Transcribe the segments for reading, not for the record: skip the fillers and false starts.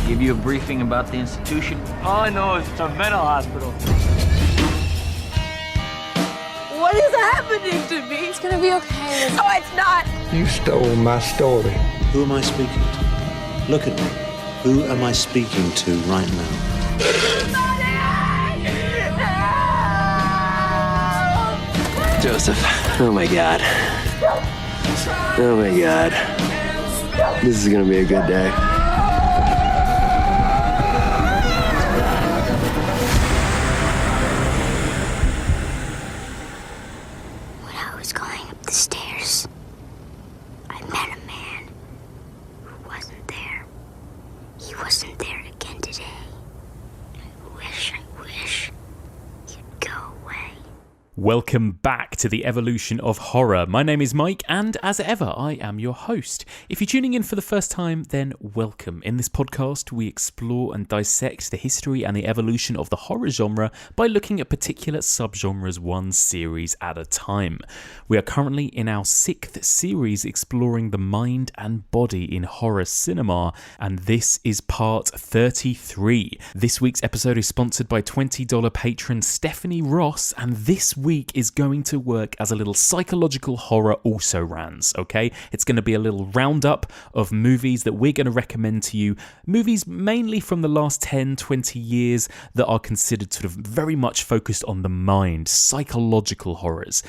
Give you a briefing about the institution? All I know is it's a mental hospital. What is happening to me? It's gonna be okay. No, it's not. You stole my story. Who am I speaking to? Look at me. Who am I speaking to right now? Joseph, oh my God. Oh my God. This is gonna be a good day. When I was going up the stairs, I met a man who wasn't there. He wasn't there again today. I wish he'd go away. Welcome back to the evolution of horror. My name is Mike, and as ever, I am your host. If you're tuning in for the first time, then welcome. In this podcast, we explore and dissect the history and the evolution of the horror genre by looking at particular subgenres one series at a time. We are currently in our 6th series exploring the mind and body in horror cinema, and this is part 33. This week's episode is sponsored by $20 patron Stephanie Ross, and this week is going to work as a little psychological horror also-rans, okay? It's going to be a little roundup of movies that we're going to recommend to you, movies mainly from the last 10, 20 years that are considered sort of very much focused on the mind, psychological horrors.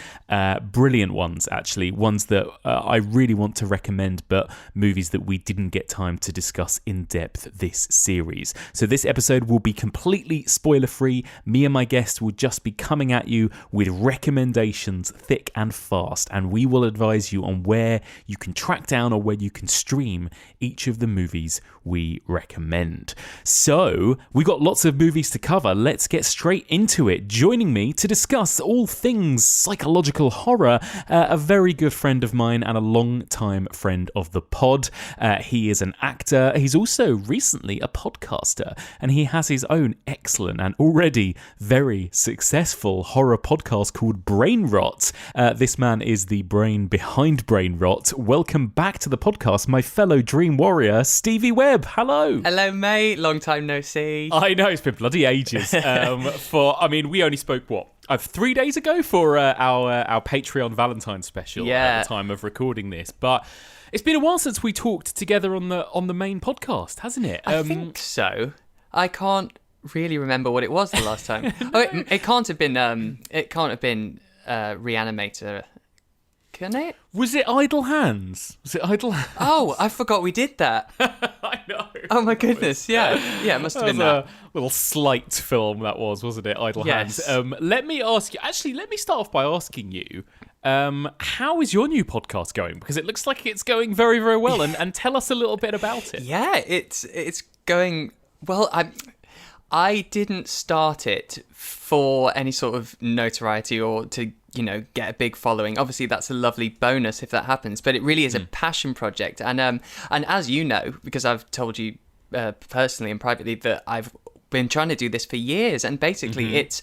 Brilliant ones, actually, ones that I really want to recommend, but movies that we didn't get time to discuss in depth this series. So this episode will be completely spoiler-free. Me and my guests will just be coming at you with recommendations thick and fast, and we will advise you on where you can track down or where you can stream each of the movies we recommend. So we got lots of movies to cover. Let's get straight into it. Joining me to discuss all things psychological horror, a very good friend of mine and a long-time friend of the pod. He is an actor. He's also recently a podcaster, and he has his own excellent and already very successful horror podcast called Brain Rot. This man is the brain behind Brain Rot. Welcome back to the podcast, my fellow Dream Warrior, Stevie Webb. Hello. Hello, mate. Long time no see. I know, it's been bloody ages. We only spoke, 3 days ago for our Patreon Valentine's special at the time of recording this. But it's been a while since we talked together on the main podcast, hasn't it? I think so. I can't really remember what it was the last time. It can't have been. Reanimator. Can it? Was it Idle Hands? Oh, I forgot we did that. I know. Oh my goodness! Yeah, it must have been that. A little slight film that was, wasn't it? Idle Yes. Hands. Let me ask you. Actually, let me start off by asking you. How is your new podcast going? Because it looks like it's going very, very well. And tell us a little bit about it. Yeah, it's going well. I didn't start it for any sort of notoriety or to, get a big following. Obviously, that's a lovely bonus if that happens, but it really is a passion project. And as you know, because I've told you personally and privately that I've been trying to do this for years, and basically it's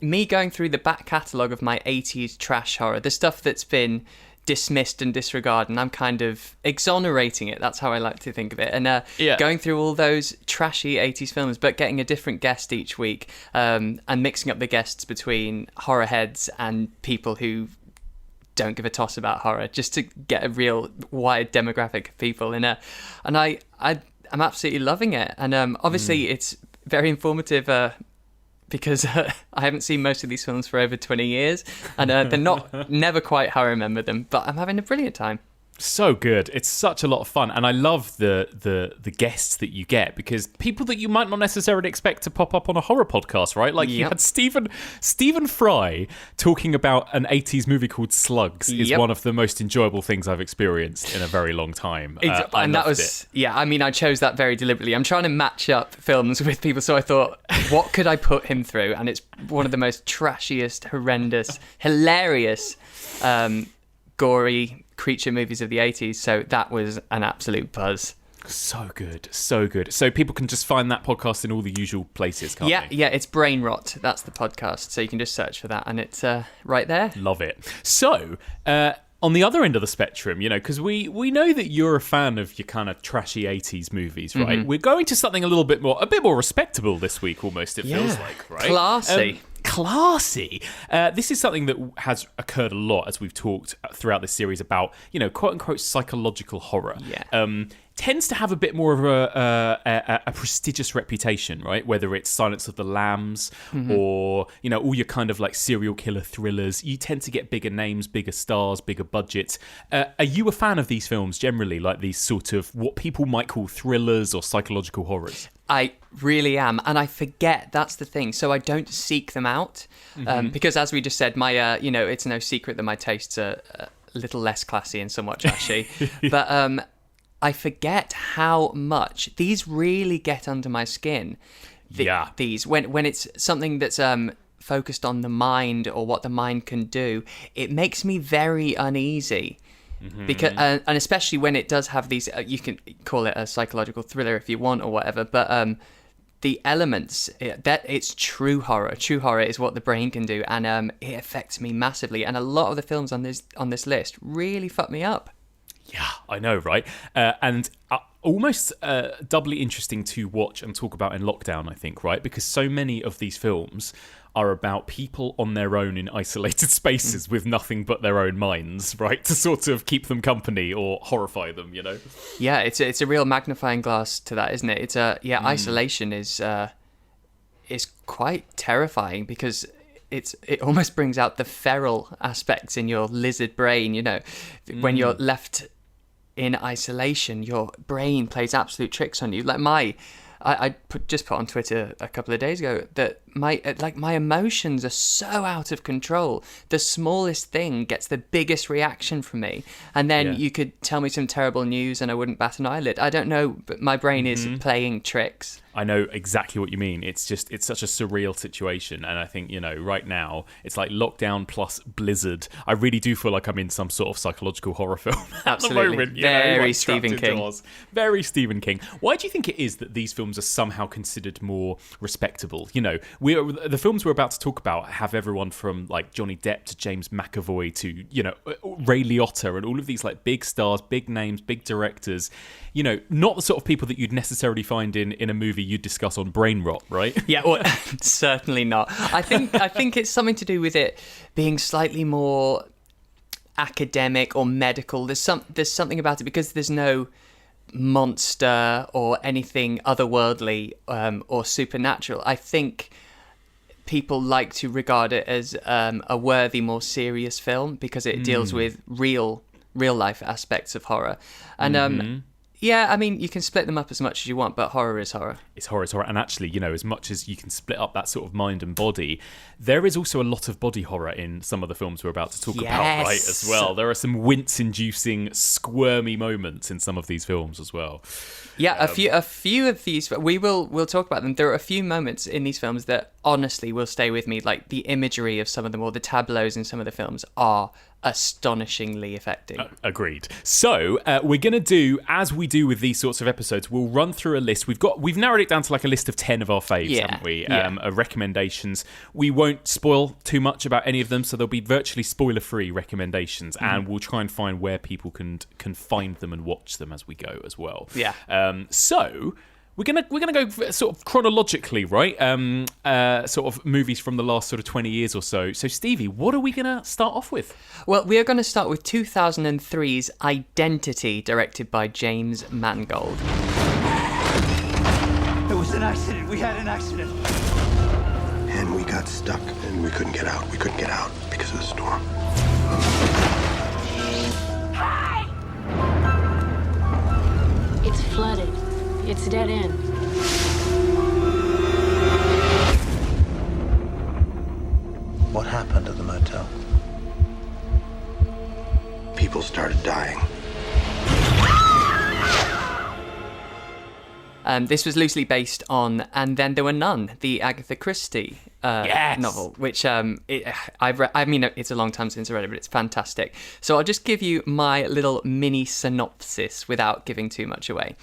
me going through the back catalogue of my 80s trash horror, the stuff that's been dismissed and disregarded, and I'm kind of exonerating it. That's how I like to think of it. And going through all those trashy 80s films, but getting a different guest each week, and mixing up the guests between horror heads and people who don't give a toss about horror, just to get a real wide demographic of people. And I'm absolutely loving it. And obviously it's very informative, because I haven't seen most of these films for over 20 years, and they're never quite how I remember them, but I'm having a brilliant time. So good. It's such a lot of fun, and I love the guests that you get, because people that you might not necessarily expect to pop up on a horror podcast, right? Like you had Stephen Fry talking about an 80s movie called Slugs is one of the most enjoyable things I've experienced in a very long time. And that was I chose that very deliberately. I'm trying to match up films with people, so I thought, what could I put him through? And it's one of the most trashiest, horrendous, hilarious, gory creature movies of the 80s, so that was an absolute buzz. So good. So people can just find that podcast in all the usual places, can't they? Yeah, it's Brain Rot, that's the podcast, so you can just search for that, and it's right there. Love it. So, on the other end of the spectrum, because we know that you're a fan of your kind of trashy 80s movies, right? We're going to something a bit more respectable this week, almost, it feels like, right? Classy. Classy. This is something that has occurred a lot as we've talked throughout this series about, quote-unquote psychological horror. Yeah. Tends to have a bit more of a prestigious reputation, right? Whether it's Silence of the Lambs or, all your kind of like serial killer thrillers. You tend to get bigger names, bigger stars, bigger budgets. Are you a fan of these films generally, like these sort of what people might call thrillers or psychological horrors? I really am, and I forget that's the thing. So I don't seek them out because, as we just said, my it's no secret that my tastes are a little less classy and somewhat trashy. But I forget how much these really get under my skin. These when it's something that's focused on the mind or what the mind can do, it makes me very uneasy. Because and especially when it does have these, you can call it a psychological thriller if you want or whatever, but the elements that it's true horror. True horror is what the brain can do, and it affects me massively. And a lot of the films on this list really fuck me up. Yeah, I know, right? And almost doubly interesting to watch and talk about in lockdown, I think, right? Because so many of these films are about people on their own in isolated spaces with nothing but their own minds, right? To sort of keep them company or horrify them, Yeah, it's a real magnifying glass to that, isn't it? Isolation is quite terrifying because it almost brings out the feral aspects in your lizard brain, When you're left in isolation, your brain plays absolute tricks on you. Like I just put on Twitter a couple of days ago that my emotions are so out of control. The smallest thing gets the biggest reaction from me, and then you could tell me some terrible news and I wouldn't bat an eyelid. I don't know, but my brain is playing tricks. I know exactly what you mean. It's such a surreal situation, and I think right now it's like lockdown plus blizzard. I really do feel like I'm in some sort of psychological horror film. Absolutely, at the moment, very Stephen King. Indoors. Very Stephen King. Why do you think it is that these films are somehow considered more respectable? The films we're about to talk about have everyone from like Johnny Depp to James McAvoy to Ray Liotta and all of these like big stars, big names, big directors. Not the sort of people that you'd necessarily find in a movie you'd discuss on Brain Rot, right? Yeah, well, certainly not. I think it's something to do with it being slightly more academic or medical. There's something about it because there's no monster or anything otherworldly or supernatural. I think people like to regard it as a worthy, more serious film because it deals with real life aspects of horror. And yeah, I mean, you can split them up as much as you want, but horror is horror. It's horror. And actually, as much as you can split up that sort of mind and body, there is also a lot of body horror in some of the films we're about to talk about, right, as well. There are some wince-inducing, squirmy moments in some of these films as well. Yeah, a few of these, we'll talk about them. There are a few moments in these films that honestly will stay with me, like the imagery of some of them or the tableaus in some of the films are astonishingly effective. Agreed. So we're going to do, as we do with these sorts of episodes, we'll run through a list. We've narrowed it down to like a list of 10 of our faves, haven't we? Recommendations. We won't spoil too much about any of them, so there'll be virtually spoiler-free recommendations, and we'll try and find where people can find them and watch them as we go as well. Yeah. So we're gonna go sort of chronologically, right? Sort of movies from the last sort of 20 years or so. So Stevie, what are we gonna start off with? Well, we are going to start with 2003's Identity, directed by James Mangold. It was an accident. We had an accident. And we got stuck, and we couldn't get out. We couldn't get out because of the storm. It's flooded. It's dead end. What happened at the motel? People started dying. This was loosely based on And Then There Were None, the Agatha Christie novel, which it's a long time since I read it, but it's fantastic. So I'll just give you my little mini synopsis without giving too much away.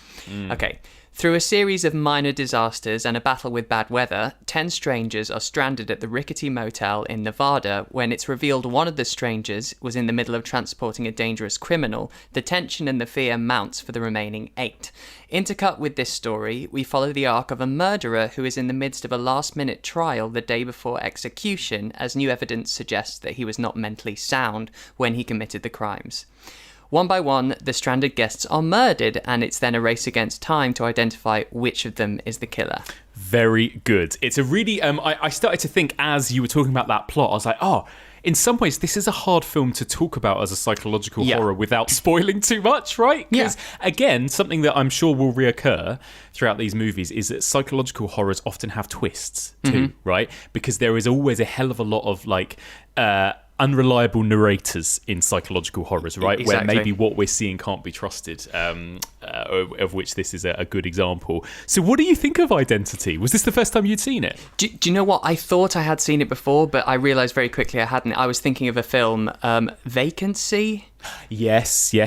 Okay. Through a series of minor disasters and a battle with bad weather, 10 strangers are stranded at the rickety motel in Nevada. When it's revealed one of the strangers was in the middle of transporting a dangerous criminal, the tension and the fear mounts for the remaining 8. Intercut with this story, we follow the arc of a murderer who is in the midst of a last-minute trial the day before execution, as new evidence suggests that he was not mentally sound when he committed the crimes. One by one, the stranded guests are murdered, and it's then a race against time to identify which of them is the killer. Very good. It's a really... I started to think as you were talking about that plot, I was like, in some ways, this is a hard film to talk about as a psychological horror without spoiling too much, right? Because, again, something that I'm sure will reoccur throughout these movies is that psychological horrors often have twists too, right? Because there is always a hell of a lot of, unreliable narrators in psychological horrors, right? Exactly. Where maybe what we're seeing can't be trusted, of which this is a good example. So what do you think of Identity? Was this the first time you'd seen it? Do you know what? I thought I had seen it before, but I realised very quickly I hadn't. I was thinking of a film, Vacancy. Yes. So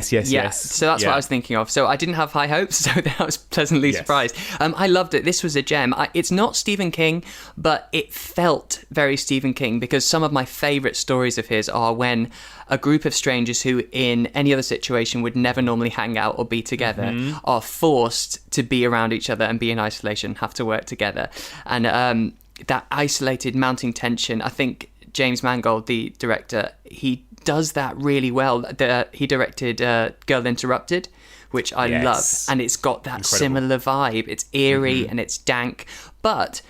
that's what I was thinking of. So I didn't have high hopes, so I was pleasantly surprised. I loved it. This was a gem. It's not Stephen King, but it felt very Stephen King, because some of my favourite stories of his are when a group of strangers who in any other situation would never normally hang out or be together are forced to be around each other and be in isolation, have to work together. And that isolated mounting tension, I think James Mangold, the director, he does that really well. He directed Girl Interrupted, which I love, and it's got that similar vibe. It's eerie and it's dank, but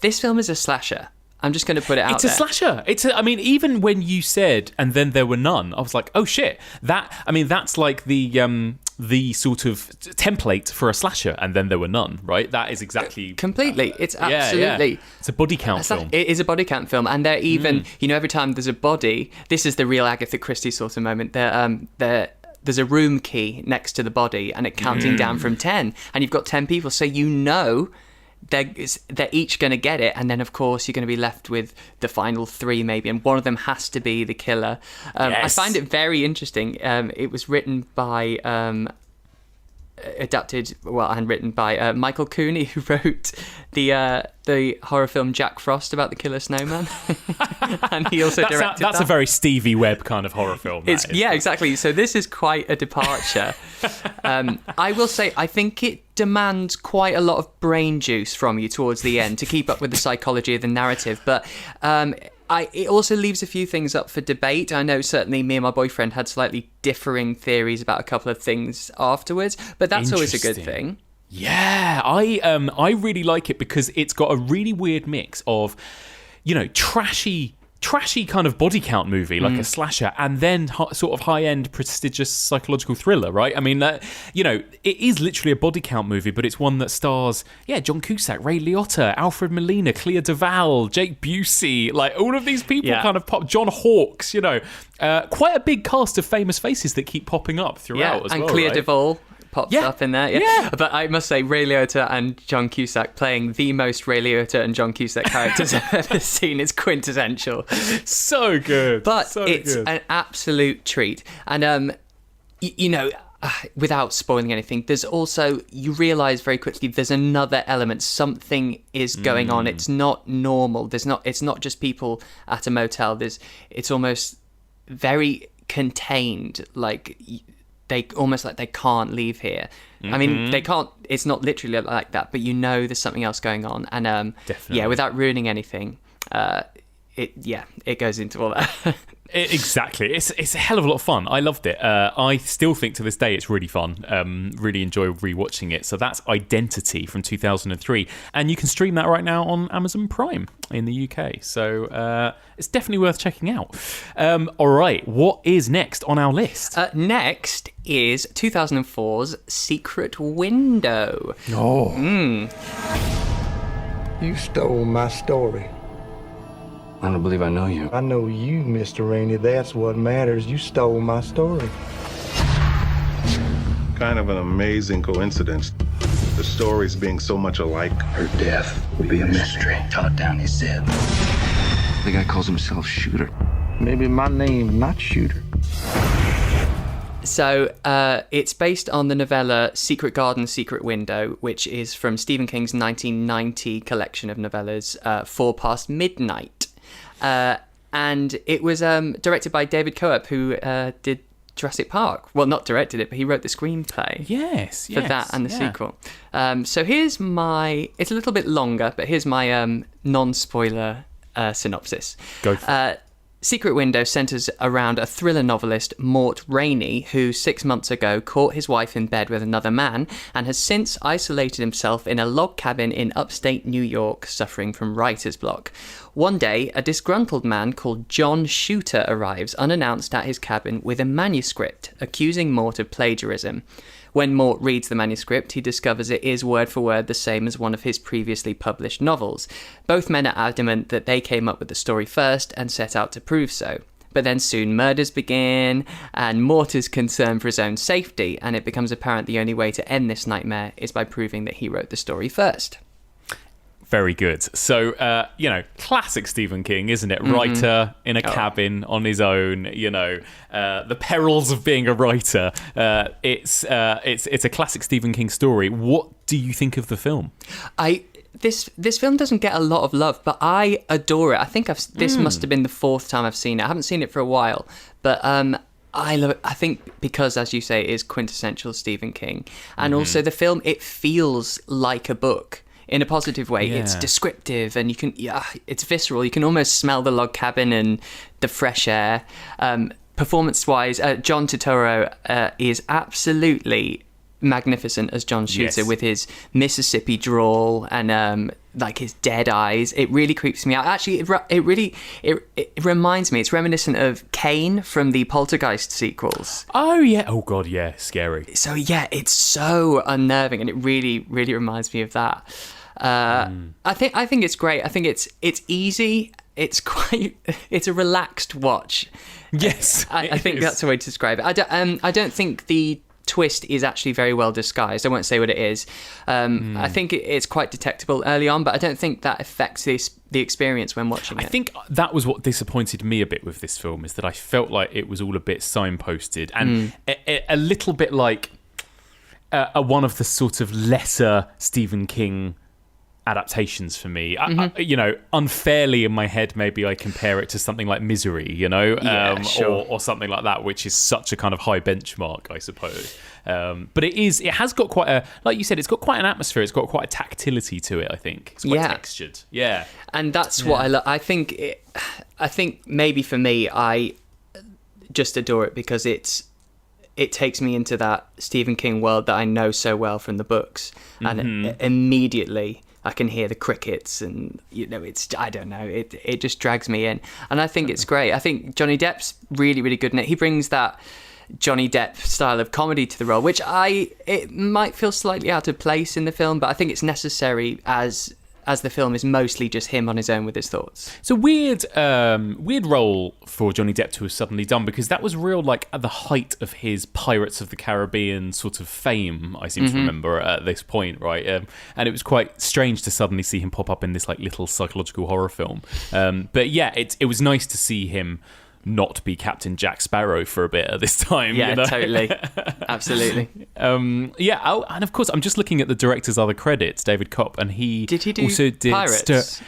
this film is a slasher. I'm just going to put it out there. It's a slasher. Even when you said, and then there were none, I was like, oh shit. That's like the sort of template for a slasher, and then there were none, right? That is exactly... Completely. It's absolutely... Yeah. It's a body count film. It is a body count film, and they're even, every time there's a body, this is the real Agatha Christie sort of moment, there's a room key next to the body, and it counting down from 10, and you've got 10 people, so they're each going to get it, and then of course you're going to be left with the final 3 maybe, and one of them has to be the killer. I find it very interesting. It was written by written by Michael Cooney, who wrote the horror film Jack Frost about the killer snowman. And he also directed that's a very Stevie Webb kind of horror film. Exactly. So this is quite a departure. I will say, I think it demands quite a lot of brain juice from you towards the end to keep up with the psychology of the narrative, but it also leaves a few things up for debate. I know certainly me and my boyfriend had slightly differing theories about a couple of things afterwards, but that's always a good thing. Yeah, I really like it because it's got a really weird mix of, trashy kind of body count movie, like a slasher, and then sort of high-end prestigious psychological thriller, right? It is literally a body count movie, but it's one that stars John Cusack, Ray Liotta, Alfred Molina, Clea Duvall, Jake Busey, like all of these people kind of pop, John Hawkes, quite a big cast of famous faces that keep popping up throughout as well, and Clea right? Duvall pops up in there. Yeah. But I must say, Ray Liotta and John Cusack playing the most Ray Liotta and John Cusack characters I've ever seen. It's quintessential. So good. But it's an absolute treat. And, without spoiling anything, there's also, you realise very quickly there's another element. Something is going on. It's not normal. It's not just people at a motel. It's almost very contained, they can't leave here. I mean, they can't, it's not literally like that, but there's something else going on. And without ruining anything, it goes into all that. Exactly. It's a hell of a lot of fun. I loved it. I still think to this day it's really fun. Really enjoy rewatching it. So that's Identity from 2003. And you can stream that right now on Amazon Prime in the UK. So it's definitely worth checking out. All right. What is next on our list? Next is 2004's Secret Window. Oh. You stole my story. I don't believe I know you. I know you, Mr. Rainey. That's what matters. You stole my story. Kind of an amazing coincidence. The stories being so much alike. Her death will be a mystery. Taught down, he said. The guy calls himself Shooter. Maybe my name, not Shooter. So it's based on the novella Secret Garden, Secret Window, which is from Stephen King's 1990 collection of novellas, 4 Past Midnight. And it was directed by David Coep, who did Jurassic Park. Well, not directed it, but he wrote the screenplay. Yes, for that and the sequel. So here's my... It's a little bit longer, but here's my non-spoiler synopsis. Go for it. Secret Window centres around a thriller novelist, Mort Rainey, who 6 months ago caught his wife in bed with another man and has since isolated himself in a log cabin in upstate New York, suffering from writer's block. One day, a disgruntled man called John Shooter arrives unannounced at his cabin with a manuscript, accusing Mort of plagiarism. When Mort reads the manuscript, he discovers it is word for word the same as one of his previously published novels. Both men are adamant that they came up with the story first and set out to prove so. But then soon murders begin, and Mort is concerned for his own safety, and it becomes apparent the only way to end this nightmare is by proving that he wrote the story first. Very good. So, classic Stephen King, isn't it? Writer in a cabin on his own, the perils of being a writer. It's a classic Stephen King story. What do you think of the film? This film doesn't get a lot of love, but I adore it. I think this must have been the 4th time I've seen it. I haven't seen it for a while, but I love it. I think because, as you say, it is quintessential Stephen King. And also the film, it feels like a book. In a positive way. Yeah. It's descriptive and it's visceral. You can almost smell the log cabin and the fresh air. Performance-wise, John Turturro is absolutely magnificent as John Shooter with his Mississippi drawl and his dead eyes. It really creeps me out. Actually, it reminds me. It's reminiscent of Kane from the Poltergeist sequels. Oh yeah. Oh god, yeah. Scary. So yeah, it's so unnerving, and it really, really reminds me of that. I think it's great. I think it's easy. It's a relaxed watch. Yes, I think that's the way to describe it. I don't think the twist is actually very well disguised. I won't say what it is. I think it's quite detectable early on, but I don't think that affects the experience when watching it. I think that was what disappointed me a bit with this film, is that I felt like it was all a bit signposted and a little bit like one of the sort of lesser Stephen King adaptations for me. Unfairly in my head, maybe I compare it to something like Misery, or something like that, which is such a kind of high benchmark, I suppose. But it has got quite a, like you said, it's got quite an atmosphere. It's got quite a tactility to it. I think it's quite textured. Yeah, and that's what I love. I think maybe for me, I just adore it because it takes me into that Stephen King world that I know so well from the books, and immediately I can hear the crickets, and I don't know, it just drags me in, and I think it's great. I think Johnny Depp's really, really good in it. He brings that Johnny Depp style of comedy to the role, which it might feel slightly out of place in the film, but I think it's necessary as the film is mostly just him on his own with his thoughts. It's a weird role for Johnny Depp to have suddenly done, because that was real, like, at the height of his Pirates of the Caribbean sort of fame, I seem to remember at this point, right? And it was quite strange to suddenly see him pop up in this, like, little psychological horror film. But yeah, it was nice to see him not be Captain Jack Sparrow for a bit at this time. Yeah, totally. Absolutely. And of course, I'm just looking at the director's other credits, David Kopp, and he also did Pirates?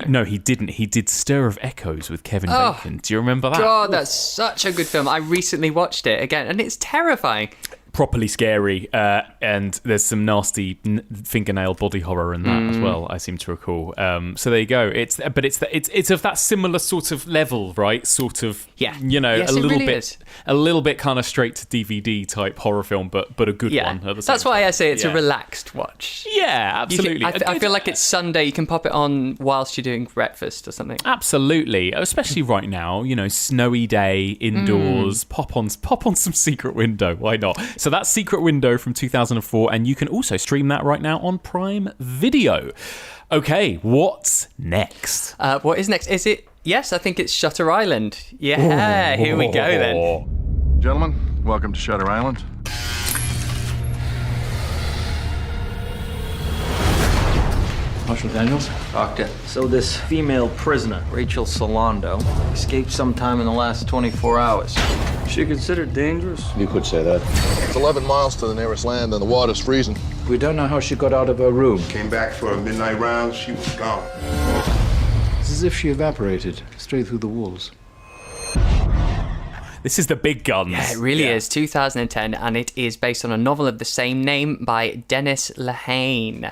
No, he didn't. He did Stir of Echoes with Kevin Bacon. Do you remember that? God, that's such a good film. I recently watched it again, and it's terrifying. Properly scary, and there's some nasty fingernail body horror in that as well, I seem to recall. So there you go. It's of that similar sort of level, right? Sort of, yes, a little bit kind of straight to DVD type horror film, but a good one at the same That's why time. I say it's a relaxed watch. Yeah, absolutely. I feel like it's Sunday. You can pop it on whilst you're doing breakfast or something. Absolutely, especially right now. Snowy day indoors. Pop on some Secret Window. Why not? So that's Secret Window from 2004, and you can also stream that right now on Prime Video. Okay, what's next? What is next? Is it? Yes, I think it's Shutter Island. Yeah, here we go then. Gentlemen, welcome to Shutter Island. Marshal Daniels. Doctor, so this female prisoner, Rachel Solando, escaped sometime in the last 24 hours. Is she considered dangerous? You could say that. It's 11 miles to the nearest land and the water's freezing. We don't know how she got out of her room. Came back for a midnight round, she was gone. It's as if she evaporated straight through the walls. This is the big guns. Yeah, it really is. 2010, and it is based on a novel of the same name by Dennis Lehane.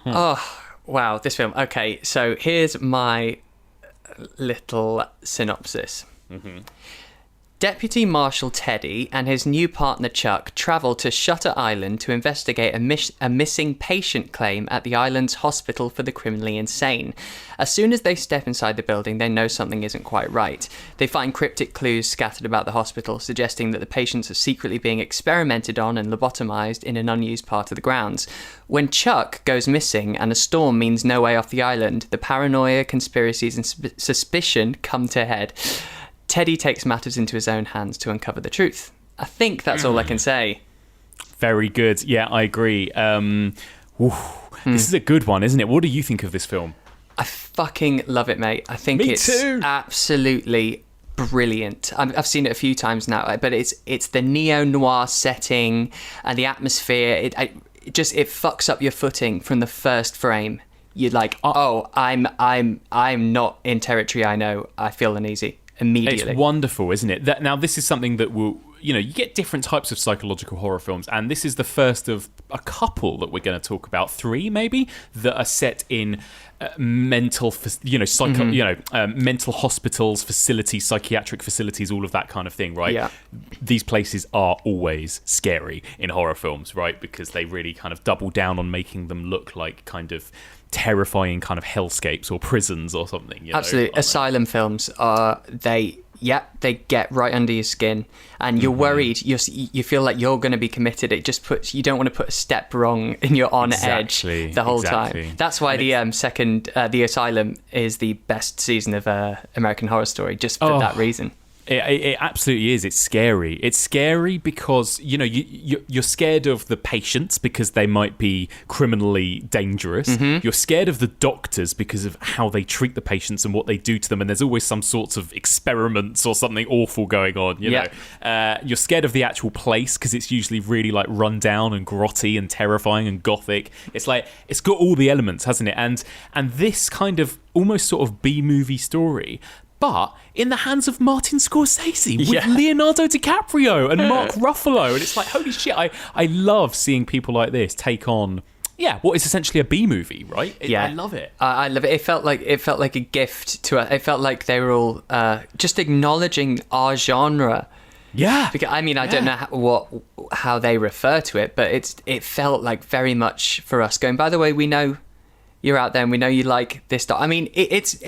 Oh, wow, this film. Okay, so here's my little synopsis. Deputy Marshal Teddy and his new partner Chuck travel to Shutter Island to investigate a missing patient claim at the island's hospital for the criminally insane. As soon as they step inside the building, they know something isn't quite right. They find cryptic clues scattered about the hospital, suggesting that the patients are secretly being experimented on and lobotomized in an unused part of the grounds. When Chuck goes missing and a storm means no way off the island, the paranoia, conspiracies, and suspicion come to head. Teddy takes matters into his own hands to uncover the truth. I think that's all I can say. Very good. Yeah, I agree. This is a good one, isn't it? What do you think of this film? I fucking love it, mate. I think it's absolutely brilliant. I've seen it a few times now, but it's the neo-noir setting and the atmosphere. It fucks up your footing from the first frame. You're like, oh, I'm not in territory I know. I feel uneasy immediately. It's wonderful, isn't it? Now, this is something that will, you get different types of psychological horror films, and this is the first of a couple that we're going to talk about, 3 maybe, that are set in mental hospitals, facilities, psychiatric facilities, all of that kind of thing, right? Yeah. These places are always scary in horror films, right? Because they really kind of double down on making them look like kind of terrifying kind of hellscapes or prisons or something. Absolutely. Asylum films are, they get right under your skin, and you're worried. You feel like you're going to be committed. It just puts, you don't want to put a step wrong, and you're on edge the whole time. That's why the Asylum is the best season of American Horror Story, just for that reason. It absolutely is. It's scary. It's scary because, you're scared of the patients because they might be criminally dangerous. You're scared of the doctors because of how they treat the patients and what they do to them. And there's always some sorts of experiments or something awful going on, you know. You're scared of the actual place because it's usually really like run down and grotty and terrifying and gothic. It's like, it's got all the elements, hasn't it? And this kind of almost sort of B-movie story, but in the hands of Martin Scorsese with Leonardo DiCaprio and Mark Ruffalo. And it's like, holy shit, I love seeing people like this take on what is essentially a B-movie, right? I love it. I love it. It felt like a gift to us. It felt like they were all just acknowledging our genre. Yeah. Because, I mean, I don't know how they refer to it, but it felt like very much for us going, by the way, we know you're out there and we know you like this stuff. I mean, it's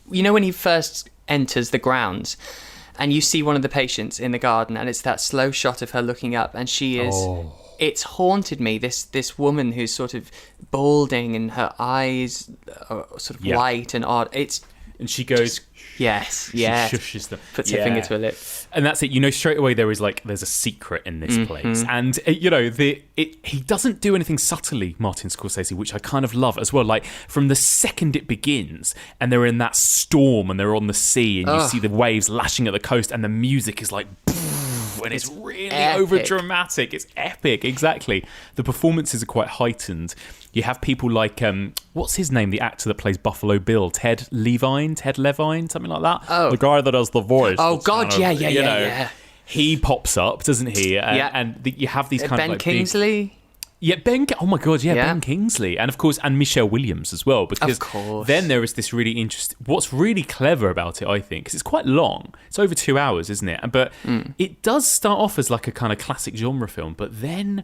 when he first enters the grounds and you see one of the patients in the garden and it's that slow shot of her looking up and she is... It's haunted me, this woman who's sort of balding and her eyes are sort of white and odd. And she goes... Yes. She shushes them. Puts her finger to her lip. And that's it. Straight away there's a secret in this place. And, he doesn't do anything subtly, Martin Scorsese, which I kind of love as well. Like, from the second it begins and they're in that storm and they're on the sea and you see the waves lashing at the coast and the music is like... and it's really over dramatic. It's epic, exactly. The performances are quite heightened. You have people like what's his name, the actor that plays Buffalo Bill, Ted Levine, something like that. The guy that does the voice. Oh god, yeah. He pops up, doesn't he? And you have these kind Ben of like Kingsley. Oh my god, Ben Kingsley, and of course, and Michelle Williams as well. Because of course. Then there is this really interesting. What's really clever about it, I think, because it's quite long. It's over 2 hours, isn't it? But it does start off as like a kind of classic genre film, but then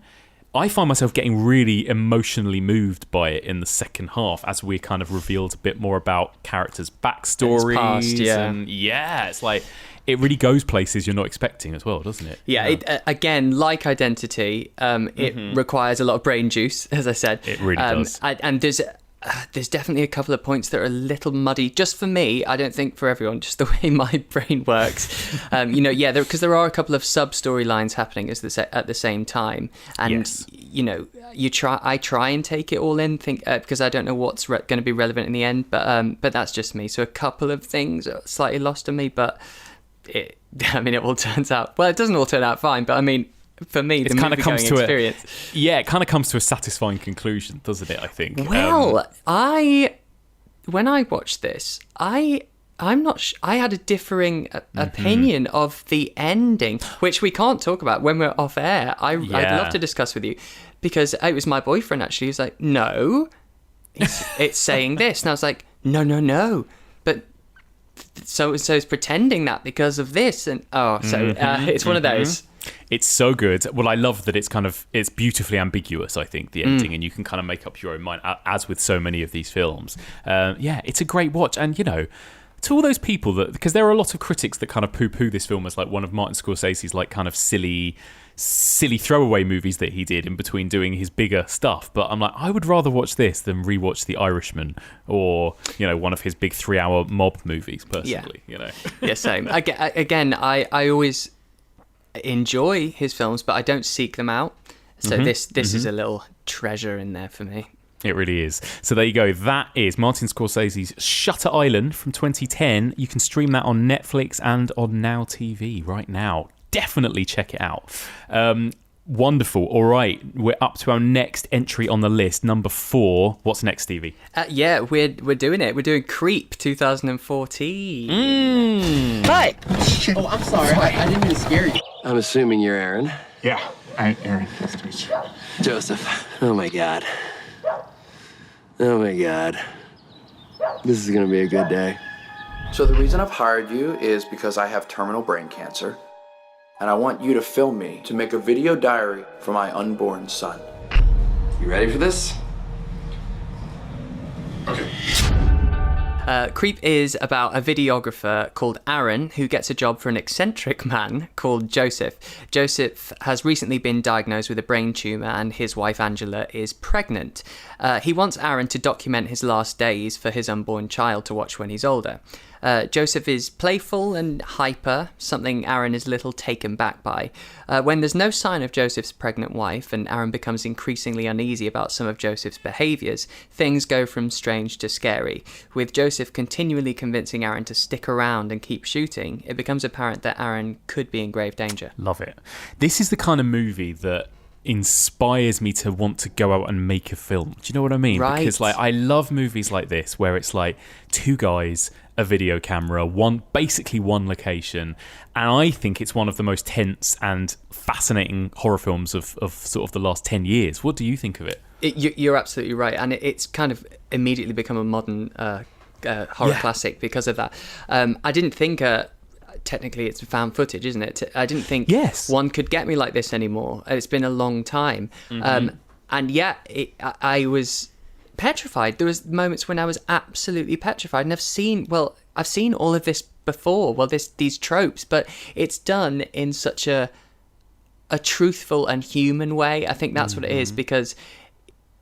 I find myself getting really emotionally moved by it in the second half as we kind of revealed a bit more about characters' backstories. And it's like. It really goes places you're not expecting as well, doesn't it? Yeah, again, like Identity, it requires a lot of brain juice, as I said. It really does. And there's there's definitely a couple of points that are a little muddy, just for me. I don't think for everyone, just the way my brain works. Because there are a couple of sub-storylines happening at the same time. And, I try and take it all in, because I don't know what's going to be relevant in the end, but that's just me. So a couple of things are slightly lost on me, but it all turns out, well, it doesn't all turn out fine, but I mean, for me, the movie-going experience. It kind of comes to a satisfying conclusion, doesn't it, I think? Well, when I watched this, I'm not I had a differing opinion of the ending, which we can't talk about when we're off air. I'd love to discuss with you, because it was my boyfriend, actually. He was like, no, it's saying this. And I was like, no. But so-and-so's pretending that because of this. And it's one of those. It's so good. Well, I love that it's beautifully ambiguous, I think, the ending, and you can kind of make up your own mind, as with so many of these films. It's a great watch. And, to all those people because there are a lot of critics that kind of poo-poo this film as like one of Martin Scorsese's like kind of silly throwaway movies that he did in between doing his bigger stuff. But I'm like, I would rather watch this than rewatch The Irishman or, one of his big 3-hour mob movies, personally. Yeah, same. Again, I always enjoy his films, but I don't seek them out. So this is a little treasure in there for me. It really is. So there you go. That is Martin Scorsese's Shutter Island from 2010. You can stream that on Netflix and on Now TV right now. Definitely check it out. Wonderful. All right, we're up to our next entry on the list, number 4. What's next, Stevie? We're doing it. We're doing Creep 2014. Hi. Oh, I'm sorry. I didn't mean to scare you. I'm assuming you're Aaron. Yeah, I'm Aaron. Nice to meet you. Joseph. Oh my God. This is gonna be a good day. So the reason I've hired you is because I have terminal brain cancer, and I want you to film me to make a video diary for my unborn son. You ready for this? Okay. Creep is about a videographer called Aaron who gets a job for an eccentric man called Joseph. Joseph has recently been diagnosed with a brain tumour and his wife Angela is pregnant. He wants Aaron to document his last days for his unborn child to watch when he's older. Joseph is playful and hyper, something Aaron is a little taken back by. When there's no sign of Joseph's pregnant wife and Aaron becomes increasingly uneasy about some of Joseph's behaviours, things go from strange to scary. With Joseph continually convincing Aaron to stick around and keep shooting, it becomes apparent that Aaron could be in grave danger. Love it. This is the kind of movie that inspires me to want to go out and make a film. Do you know what I mean? Right. Because I love movies like this where it's like 2 guys, a video camera, basically one location, and I think it's one of the most tense and fascinating horror films of sort of the last 10 years. What do you think of it? You're absolutely right, and it's kind of immediately become a modern horror classic because of that. I didn't think technically it's found footage, isn't it? I didn't think one could get me like this anymore. It's been a long time. And yet I was petrified. There was moments when I was absolutely petrified, and I've seen all of this before, these tropes, but it's done in such a truthful and human way. I think that's what it is, because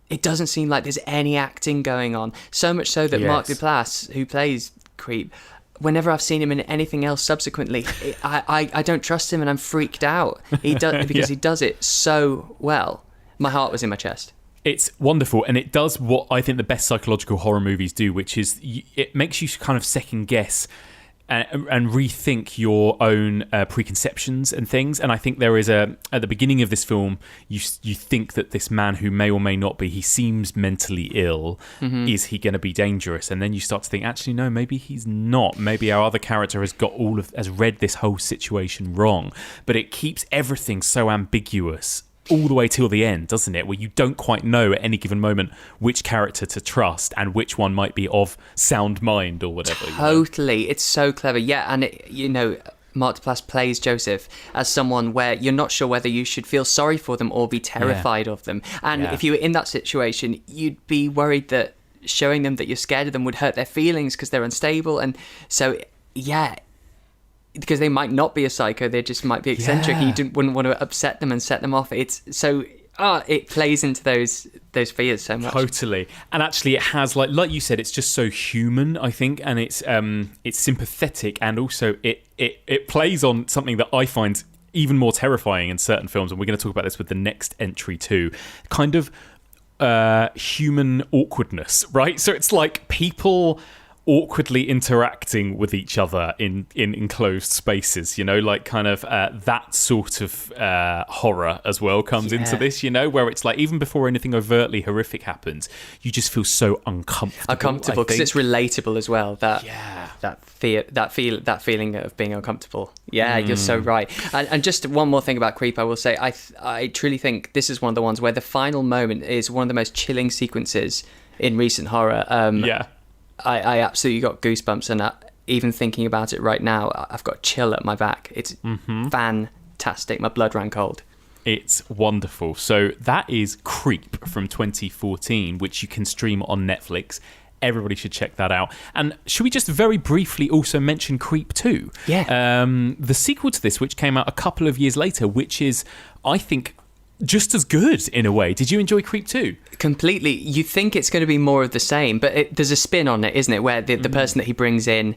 it doesn't seem like there's any acting going on, so much so that Mark Duplass, who plays Creep, whenever I've seen him in anything else subsequently, I don't trust him and I'm freaked out. He does because he does it so well. My heart was in my chest. It's wonderful, and it does what I think the best psychological horror movies do, which is it makes you kind of second guess and rethink your own preconceptions and things. And I think there is at the beginning of this film, you think that this man, who may or may not be, he seems mentally ill. Is he going to be dangerous? And then you start to think, actually, no, maybe he's not. Maybe our other character has read this whole situation wrong. But it keeps everything so ambiguous all the way till the end, doesn't it? Where you don't quite know at any given moment which character to trust and which one might be of sound mind or whatever. Totally. It's so clever. Yeah, and Mark Duplass plays Joseph as someone where you're not sure whether you should feel sorry for them or be terrified of them. And if you were in that situation, you'd be worried that showing them that you're scared of them would hurt their feelings because they're unstable. And so, because they might not be a psycho, they just might be eccentric. You wouldn't want to upset them and set them off. It's so it plays into those fears so much. Totally. And actually, it has like you said, it's just so human, I think, and it's sympathetic, and also it plays on something that I find even more terrifying in certain films, and we're going to talk about this with the next entry too. Kind of human awkwardness, right? So it's like people awkwardly interacting with each other in enclosed spaces, like kind of that sort of horror as well comes into this, where it's like even before anything overtly horrific happens, you just feel so uncomfortable because it's relatable as well. That feeling of being uncomfortable. You're so right. And just one more thing about Creep, I will say, I truly think this is one of the ones where the final moment is one of the most chilling sequences in recent horror. I absolutely got goosebumps, and even thinking about it right now, I've got a chill at my back. It's fantastic. My blood ran cold. It's wonderful. So that is Creep from 2014, which you can stream on Netflix. Everybody should check that out. And should we just very briefly also mention Creep 2? Yeah. The sequel to this, which came out a couple of years later, which is, I think, just as good in a way. Did you enjoy Creep 2? Completely. You think it's going to be more of the same, but there's a spin on it, isn't it? Where the person that he brings in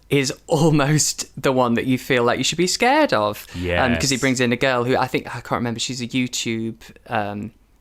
is almost the one that you feel like you should be scared of. Yes. Because he brings in a girl who I can't remember. She's a YouTube.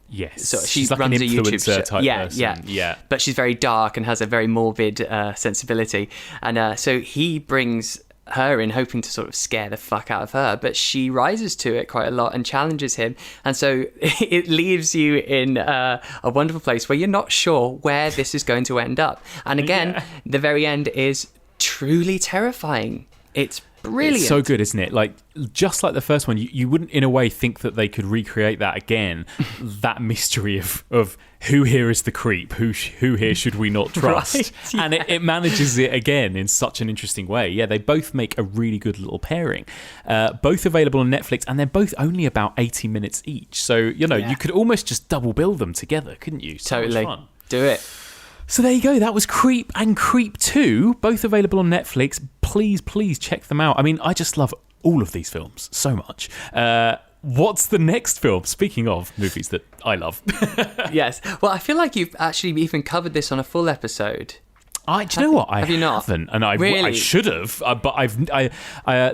Yes. So she's like runs an a YouTube influencer type person. Yeah. But she's very dark and has a very morbid sensibility. And so he brings her in hoping to sort of scare the fuck out of her, but she rises to it quite a lot and challenges him, and so it leaves you in a wonderful place where you're not sure where this is going to end up. And again, the very end is truly terrifying. It's brilliant. It's so good, isn't it? Like, just like the first one, you wouldn't in a way think that they could recreate that again. That mystery of who here is the creep, who here should we not trust? Right, yeah. And it manages it again in such an interesting way. Yeah, they both make a really good little pairing. Both available on Netflix, and they're both only about 80 minutes each. So, you could almost just double bill them together, couldn't you? So totally. much fun. Do it. So there you go. That was Creep and Creep 2, both available on Netflix. Please check them out. I mean, I just love all of these films so much. What's the next film? Speaking of movies that I love. Yes. Well, I feel like you've actually even covered this on a full episode. Do you know what? Have you not? Haven't, and I should have. But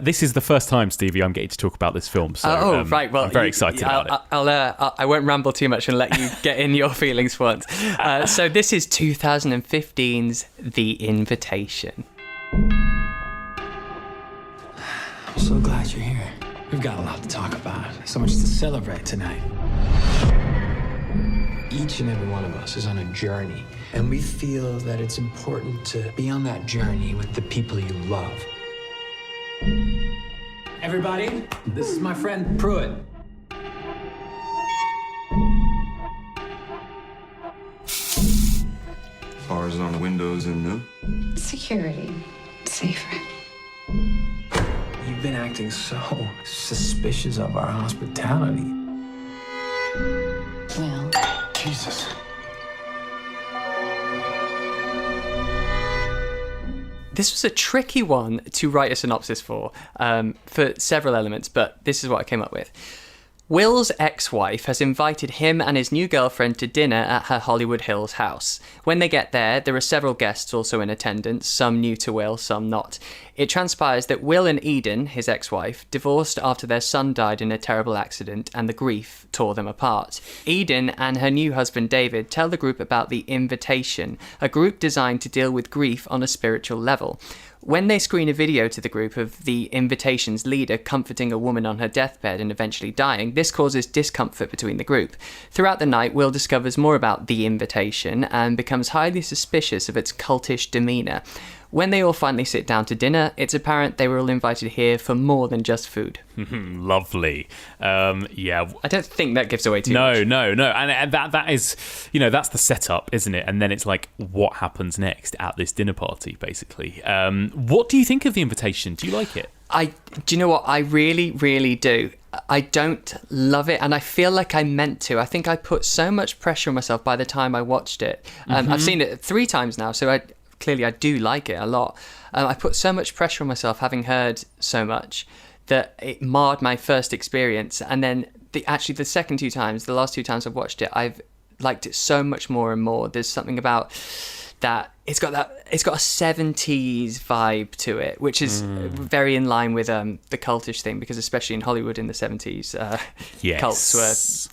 this is the first time, Stevie, I'm getting to talk about this film. So, right. Well, I'm very excited about it. I won't ramble too much and let you get in your feelings for once. So this is 2015's The Invitation. I'm so glad you're here. We've got a lot to talk about. So much to celebrate tonight. Each and every one of us is on a journey, and we feel that it's important to be on that journey with the people you love. Everybody, this is my friend Pruitt. Bars on the windows and no? Security. Safer. You've been acting so suspicious of our hospitality. Well, Jesus. This was a tricky one to write a synopsis for several elements, but this is what I came up with. Will's ex-wife has invited him and his new girlfriend to dinner at her Hollywood Hills house. When they get there are several guests also in attendance, some new to Will, some not. It transpires that Will and Eden, his ex-wife, divorced after their son died in a terrible accident, and the grief tore them apart. Eden and her new husband David tell the group about The Invitation, a group designed to deal with grief on a spiritual level. When they screen a video to the group of The Invitation's leader comforting a woman on her deathbed and eventually dying, this causes discomfort between the group. Throughout the night, Will discovers more about The Invitation and becomes highly suspicious of its cultish demeanour. When they all finally sit down to dinner, it's apparent they were all invited here for more than just food. Lovely. Yeah. I don't think that gives away too much. No. And that is, that's the setup, isn't it? And then it's like, what happens next at this dinner party, basically? What do you think of The Invitation? Do you like it? Do you know what? I really, really do. I don't love it, and I feel like I meant to. I think I put so much pressure on myself by the time I watched it. I've seen it 3 times now, so clearly I do like it a lot. I put so much pressure on myself, having heard so much, that it marred my first experience. And then the second two times, the last two times I've watched it, I've liked it so much more and more. There's something about that it's got a 70s vibe to it, which is very in line with the cultish thing, because especially in Hollywood in the 70s,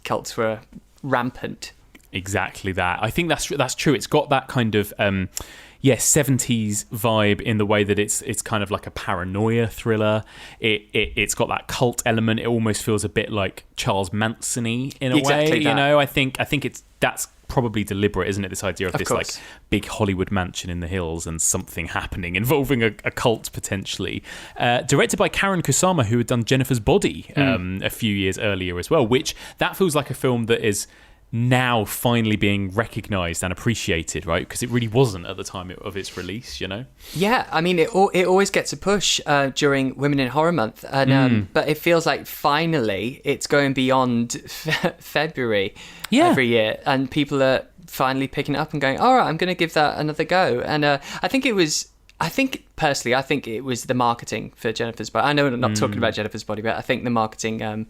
cults were rampant. Exactly that. I think that's true. It's got that kind of 70s vibe in the way that it's kind of like a paranoia thriller. It's got that cult element. It almost feels a bit like Charles Manson-y in a way. You know, I think that's probably deliberate, isn't it? This idea of this course. like big Hollywood mansion in the hills and something happening involving a cult potentially. Directed by Karen Kusama, who had done Jennifer's Body a few years earlier as well, which that feels like a film that is now finally being recognised and appreciated, right? Because it really wasn't at the time of its release, you know? Yeah, I mean, it always gets a push during Women in Horror Month, and but it feels like finally it's going beyond February every year, and people are finally picking it up and going, all right, I'm going to give that another go. And I think it was the marketing for Jennifer's Body. I know we're not talking about Jennifer's Body, but I think the marketing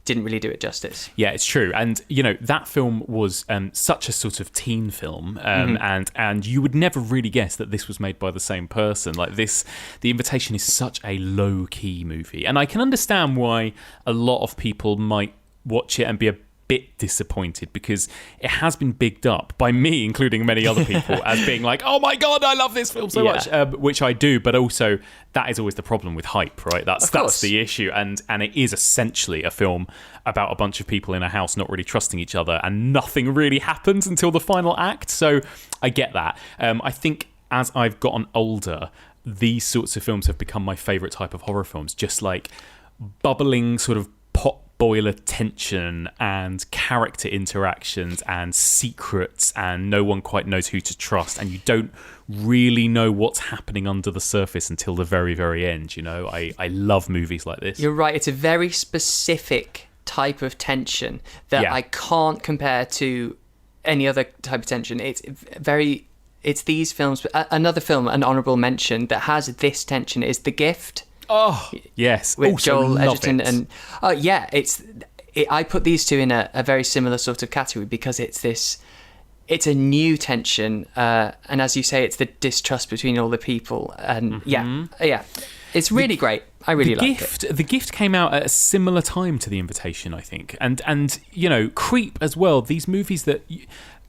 didn't really do it justice. Yeah, it's true. And, you know, that film was such a sort of teen film, and you would never really guess that this was made by the same person. Like this, The Invitation is such a low-key movie. And I can understand why a lot of people might watch it and be a bit disappointed, because it has been bigged up by me, including many other people, as being like, oh my God, I love this film so much, which I do, but also that is always the problem with hype, right? That's the issue, and it is essentially a film about a bunch of people in a house not really trusting each other, and nothing really happens until the final act, so I get that. I think as I've gotten older, these sorts of films have become my favourite type of horror films, just like bubbling sort of pot boiler tension and character interactions and secrets, and no one quite knows who to trust, and you don't really know what's happening under the surface until the very, very end. You know, I love movies like this. You're right. It's a very specific type of tension that I can't compare to any other type of tension. It's these films. Another film, an honourable mention, that has this tension is The Gift. Oh, yes. With Joel Edgerton. And I put these two in a very similar sort of category, because it's a new tension. And as you say, it's the distrust between all the people. And it's really great. I really like it. The Gift came out at a similar time to The Invitation, I think. And you know, Creep as well. These movies that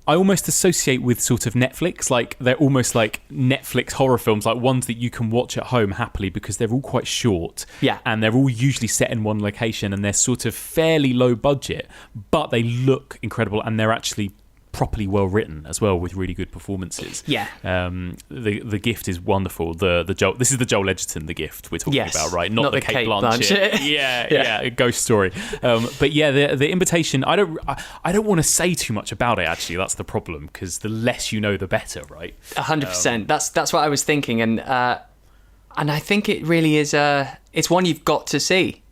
I almost associate with sort of Netflix, like they're almost like Netflix horror films, like ones that you can watch at home happily, because they're all quite short, and they're all usually set in one location, and they're sort of fairly low budget, but they look incredible, and they're actually properly well written as well, with really good performances. The Gift is wonderful. This is the Joel Edgerton The Gift we're talking about, right? Not the Cate Blanchett. A ghost story. But yeah, the Invitation, I don't want to say too much about it, actually. That's the problem, because the less you know, the better, right? 100%. That's what I was thinking, and I think it really is it's one you've got to see.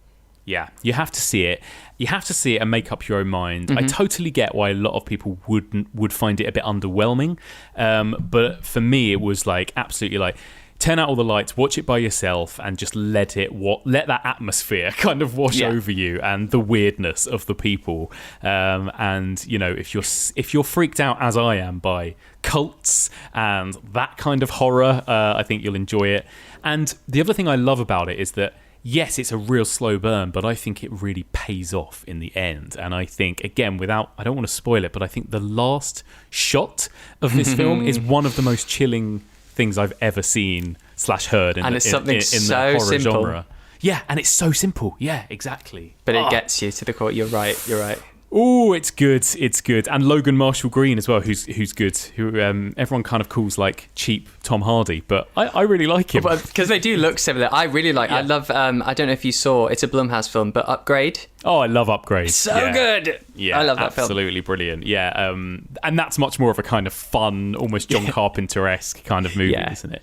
Yeah, you have to see it. You have to see it and make up your own mind. I totally get why a lot of people would find it a bit underwhelming. But for me, it was like absolutely like, turn out all the lights, watch it by yourself, and just let that atmosphere kind of wash over you, and the weirdness of the people. And you know, if you're freaked out as I am by cults and that kind of horror, I think you'll enjoy it. And the other thing I love about it is that, yes, it's a real slow burn, but I think it really pays off in the end. And I think, again, I don't want to spoil it, but I think the last shot of this film is one of the most chilling things I've ever seen / heard in the horror genre. Yeah, and it's so simple. Yeah, exactly. But it gets you to the core. You're right. Oh, it's good. And Logan Marshall Green as well, who's good, who everyone kind of calls like cheap Tom Hardy, but I really like him. Because they do look similar. I really like, I love, I don't know if you saw, it's a Blumhouse film, but Upgrade. Oh, I love Upgrade. So good. Yeah, I love that film. Absolutely brilliant. Yeah, and that's much more of a kind of fun, almost John Carpenter-esque kind of movie, isn't it?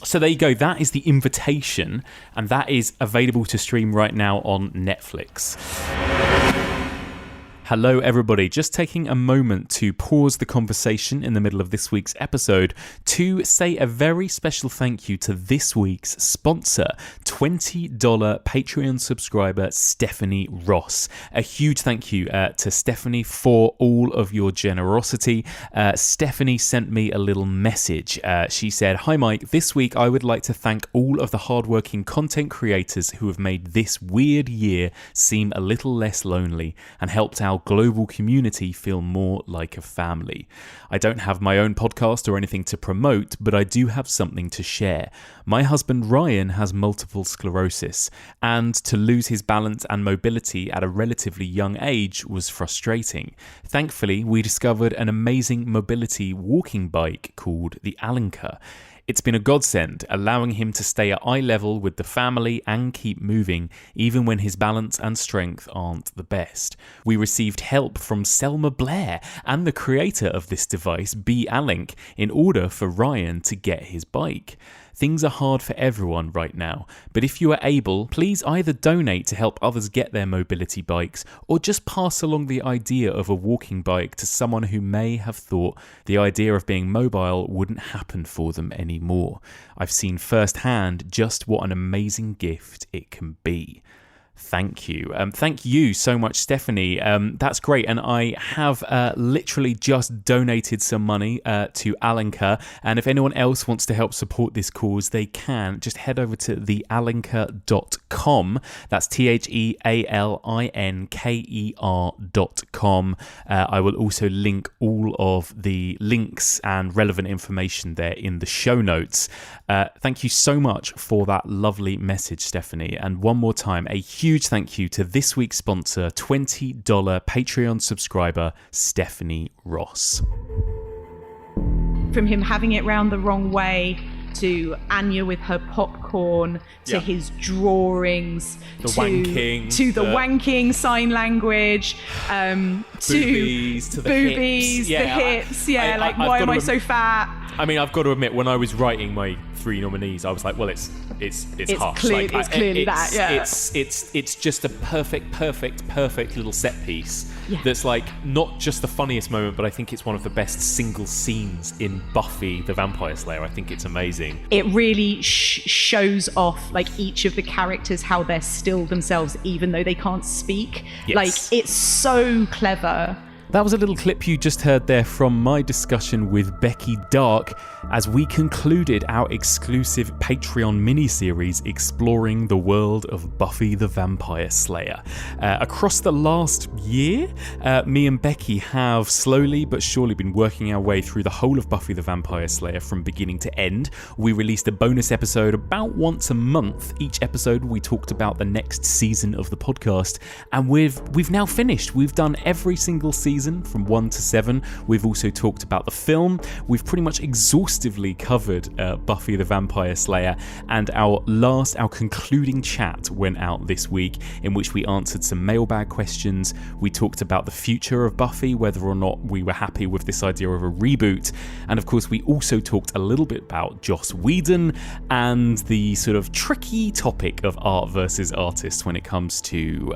So there you go. That is The Invitation, and that is available to stream right now on Netflix. Hello, everybody. Just taking a moment to pause the conversation in the middle of this week's episode to say a very special thank you to this week's sponsor, $20 Patreon subscriber Stephanie Ross. A huge thank you to Stephanie for all of your generosity. Stephanie sent me a little message. She said, "Hi Mike, this week I would like to thank all of the hardworking content creators who have made this weird year seem a little less lonely and helped our global community feel more like a family. I don't have my own podcast or anything to promote, but I do have something to share. My husband Ryan has multiple sclerosis, and to lose his balance and mobility at a relatively young age was frustrating. Thankfully, we discovered an amazing mobility walking bike called the Alinka. It's been a godsend, allowing him to stay at eye level with the family and keep moving, even when his balance and strength aren't the best. We received help from Selma Blair and the creator of this device, B. Alink, in order for Ryan to get his bike. Things are hard for everyone right now, but if you are able, please either donate to help others get their mobility bikes or just pass along the idea of a walking bike to someone who may have thought the idea of being mobile wouldn't happen for them anymore. I've seen firsthand just what an amazing gift it can be." Thank you. Thank you so much, Stephanie. That's great. And I have literally just donated some money to Alinka. And if anyone else wants to help support this cause, they can. Just head over to thealinker.com. That's TheAlinker.com. I will also link all of the links and relevant information there in the show notes. Thank you so much for that lovely message, Stephanie. And one more time, a huge thank you to this week's sponsor, $20 Patreon subscriber, Stephanie Ross. From him having it round the wrong way, to Anya with her popcorn, to his drawings, to the wanking sign language, boobies, to the hips. Why am I so fat? I mean, I've got to admit, when I was writing my 3 nominees, I was like, well, it's harsh. It's clearly that, yeah. It's just a perfect little set piece that's like not just the funniest moment, but I think it's one of the best single scenes in Buffy the Vampire Slayer. I think it's amazing. It really shows off like each of the characters, how they're still themselves, even though they can't speak. Yes. Like, it's so clever. That was a little clip you just heard there from my discussion with Becky Dark as we concluded our exclusive Patreon miniseries exploring the world of Buffy the Vampire Slayer. Across the last year, me and Becky have slowly but surely been working our way through the whole of Buffy the Vampire Slayer from beginning to end. We released a bonus episode about once a month. Each episode we talked about the next season of the podcast, and we've now finished. We've done every single season from 1 to 7. We've also talked about the film. We've pretty much exhaustively covered Buffy the Vampire Slayer, and our concluding chat went out this week, in which we answered some mailbag questions. We talked about the future of Buffy, whether or not we were happy with this idea of a reboot, and of course we also talked a little bit about Joss Whedon and the sort of tricky topic of art versus artist when it comes to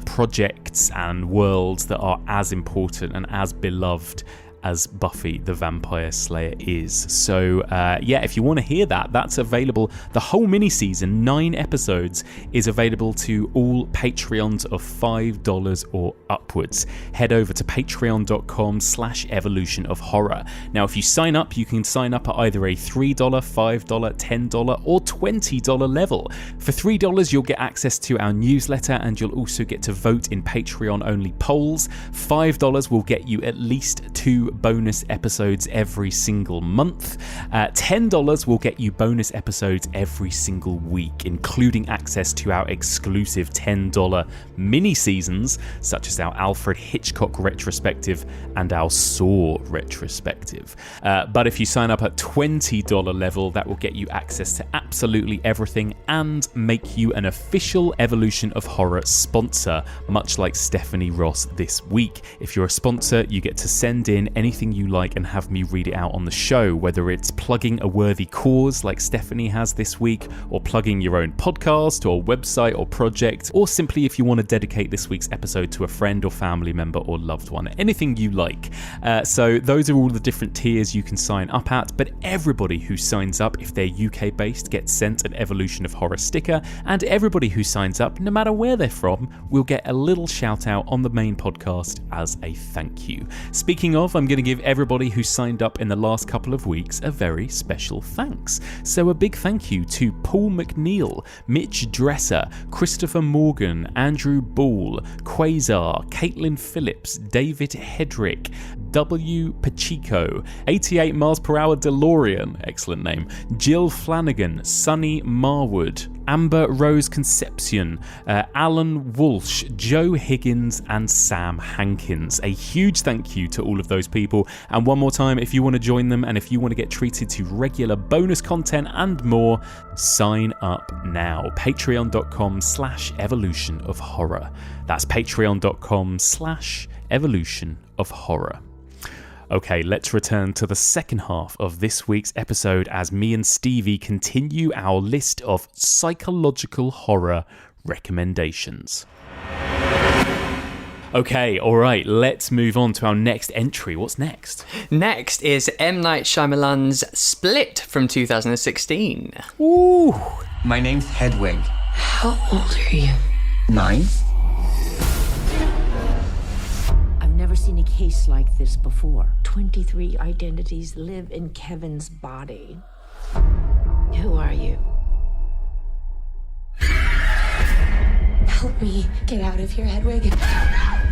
projects and worlds that are as important and as beloved as Buffy the Vampire Slayer is. So if you want to hear that, that's available. The whole mini-season, 9 episodes, is available to all Patreons of $5 or upwards. Head over to patreon.com/evolutionofhorror. Now, if you sign up, you can sign up at either a $3, $5, $10 or $20 level. For $3, you'll get access to our newsletter, and you'll also get to vote in Patreon-only polls. $5 will get you at least 2 bonus episodes every single month. $10 will get you bonus episodes every single week, including access to our exclusive $10 mini-seasons, such as our Alfred Hitchcock retrospective and our Saw retrospective. But if you sign up at $20 level, that will get you access to absolutely everything and make you an official Evolution of Horror sponsor, much like Stephanie Ross this week. If you're a sponsor, you get to send in anything you like and have me read it out on the show, whether it's plugging a worthy cause like Stephanie has this week, or plugging your own podcast or website or project, or simply if you want to dedicate this week's episode to a friend or family member or loved one. Anything you like. So those are all the different tiers you can sign up at, but everybody who signs up, if they're UK based, gets sent an Evolution of Horror sticker, and everybody who signs up, no matter where they're from, will get a little shout out on the main podcast as a thank you. Speaking of, I'm going to give everybody who signed up in the last couple of weeks a very special thanks. So a big thank you to Paul McNeil, Mitch Dresser, Christopher Morgan, Andrew Ball, Quasar, Caitlin Phillips, David Hedrick, W. Pacheco, 88 miles per hour DeLorean, excellent name, Jill Flanagan, Sunny Marwood, Amber Rose Concepcion, Alan Walsh, Joe Higgins, and Sam Hankins. A huge thank you to all of those people. And one more time, if you want to join them and if you want to get treated to regular bonus content and more, sign up now. Patreon.com/Evolution of Horror. That's patreon.com/Evolution of Horror. Okay, let's return to the second half of this week's episode as me and Stevie continue our list of psychological horror recommendations. Okay, alright, let's move on to our next entry. What's next? Next is M. Night Shyamalan's Split from 2016. Ooh! My name's Hedwig. How old are you? 9. Never seen a case like this before. 23 identities live in Kevin's body. Who are you? Help me get out of here, Hedwig.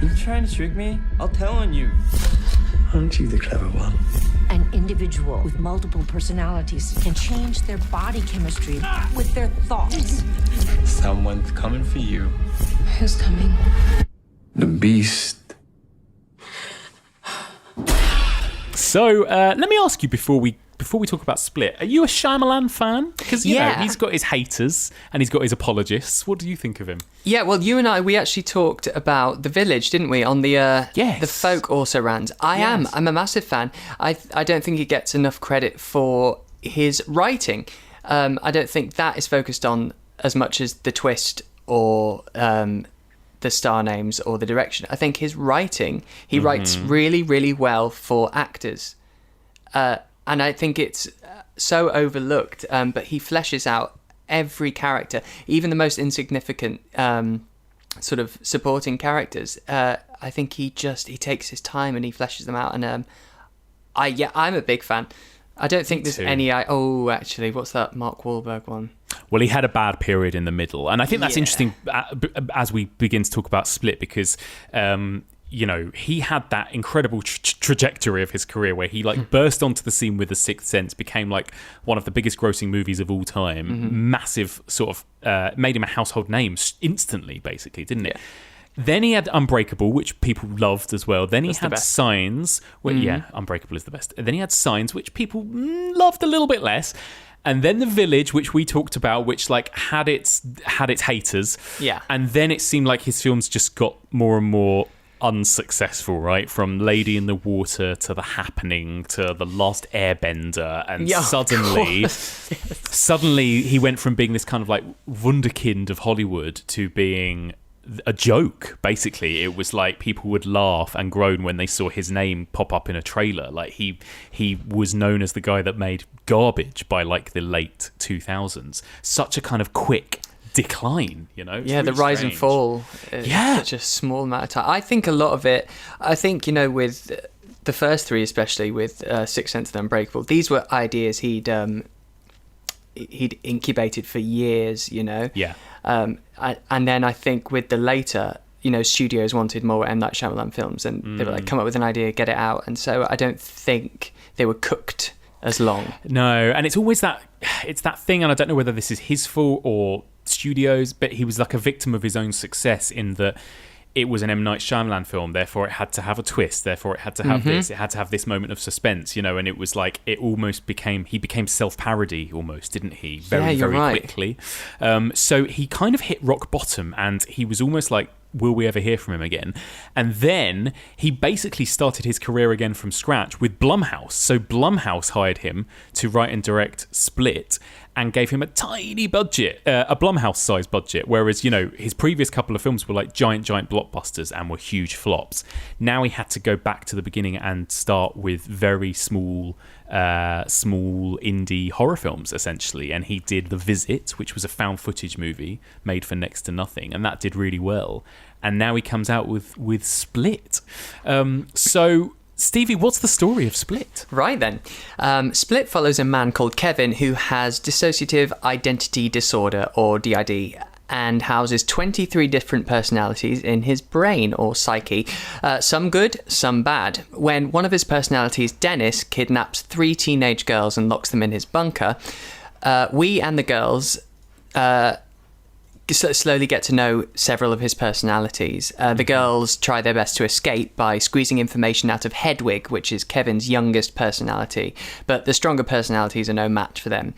You trying to trick me? I'll tell on you. Aren't you the clever one? An individual with multiple personalities can change their body chemistry with their thoughts. Someone's coming for you. Who's coming? The beast. So, let me ask you before we talk about Split, are you a Shyamalan fan? Because, you know, he's got his haters and he's got his apologists. What do you think of him? Yeah, well, you and I, we actually talked about The Village, didn't we, on the the Folk also rant. I'm a massive fan. I don't think he gets enough credit for his writing. I don't think that is focused on as much as the twist or the star names or the direction. I think his writing, he writes really, really well for actors. And I think it's so overlooked, but he fleshes out every character, even the most insignificant sort of supporting characters. I think he takes his time and he fleshes them out. And I'm a big fan. I don't think there's any... actually, what's that Mark Wahlberg one? Well, he had a bad period in the middle. And I think that's interesting as we begin to talk about Split because... you know, he had that incredible trajectory of his career where he burst onto the scene with The Sixth Sense, became like one of the biggest grossing movies of all time, massive sort of, made him a household name instantly, basically, didn't it? Then he had Unbreakable, which people loved as well. Then he had Signs, Unbreakable is the best. And then he had Signs, which people loved a little bit less. And then The Village, which we talked about, which had its haters. Yeah. And then it seemed like his films just got more and more unsuccessful, right? From Lady in the Water to The Happening to The Last Airbender, and suddenly he went from being this kind of like wunderkind of Hollywood to being a joke. Basically, it was like people would laugh and groan when they saw his name pop up in a trailer. Like he was known as the guy that made garbage by like the late 2000s. Such a kind of quick decline, you know? Yeah, really the rise and fall in such a small amount of time. I think a lot of it, you know, with the first three, especially with Sixth Sense and Unbreakable, these were ideas he'd incubated for years, you know? Yeah. And then I think with the later, you know, studios wanted more M. Night Shyamalan films and they were like, come up with an idea, get it out. And so I don't think they were cooked as long. No, and it's always that thing, and I don't know whether this is his fault or studios, but he was like a victim of his own success in that it was an M. Night Shyamalan film, therefore it had to have a twist, therefore it had to have this, it had to have this moment of suspense, and it was like, it almost became self-parody almost, didn't he? Very quickly. So he kind of hit rock bottom, and he was almost like, will we ever hear from him again? And then he basically started his career again from scratch with Blumhouse. So Blumhouse hired him to write and direct Split and gave him a tiny budget, a Blumhouse-sized budget, whereas, his previous couple of films were like giant blockbusters and were huge flops. Now he had to go back to the beginning and start with very small indie horror films, essentially. And he did The Visit, which was a found footage movie made for next to nothing, and that did really well. And now he comes out with Split. So, Stevie, what's the story of Split? Right then. Split follows a man called Kevin who has dissociative identity disorder, or DID, and houses 23 different personalities in his brain or psyche. Some good, some bad. When one of his personalities, Dennis, kidnaps 3 teenage girls and locks them in his bunker, we and the girls slowly get to know several of his personalities. The girls try their best to escape by squeezing information out of Hedwig, which is Kevin's youngest personality, but the stronger personalities are no match for them.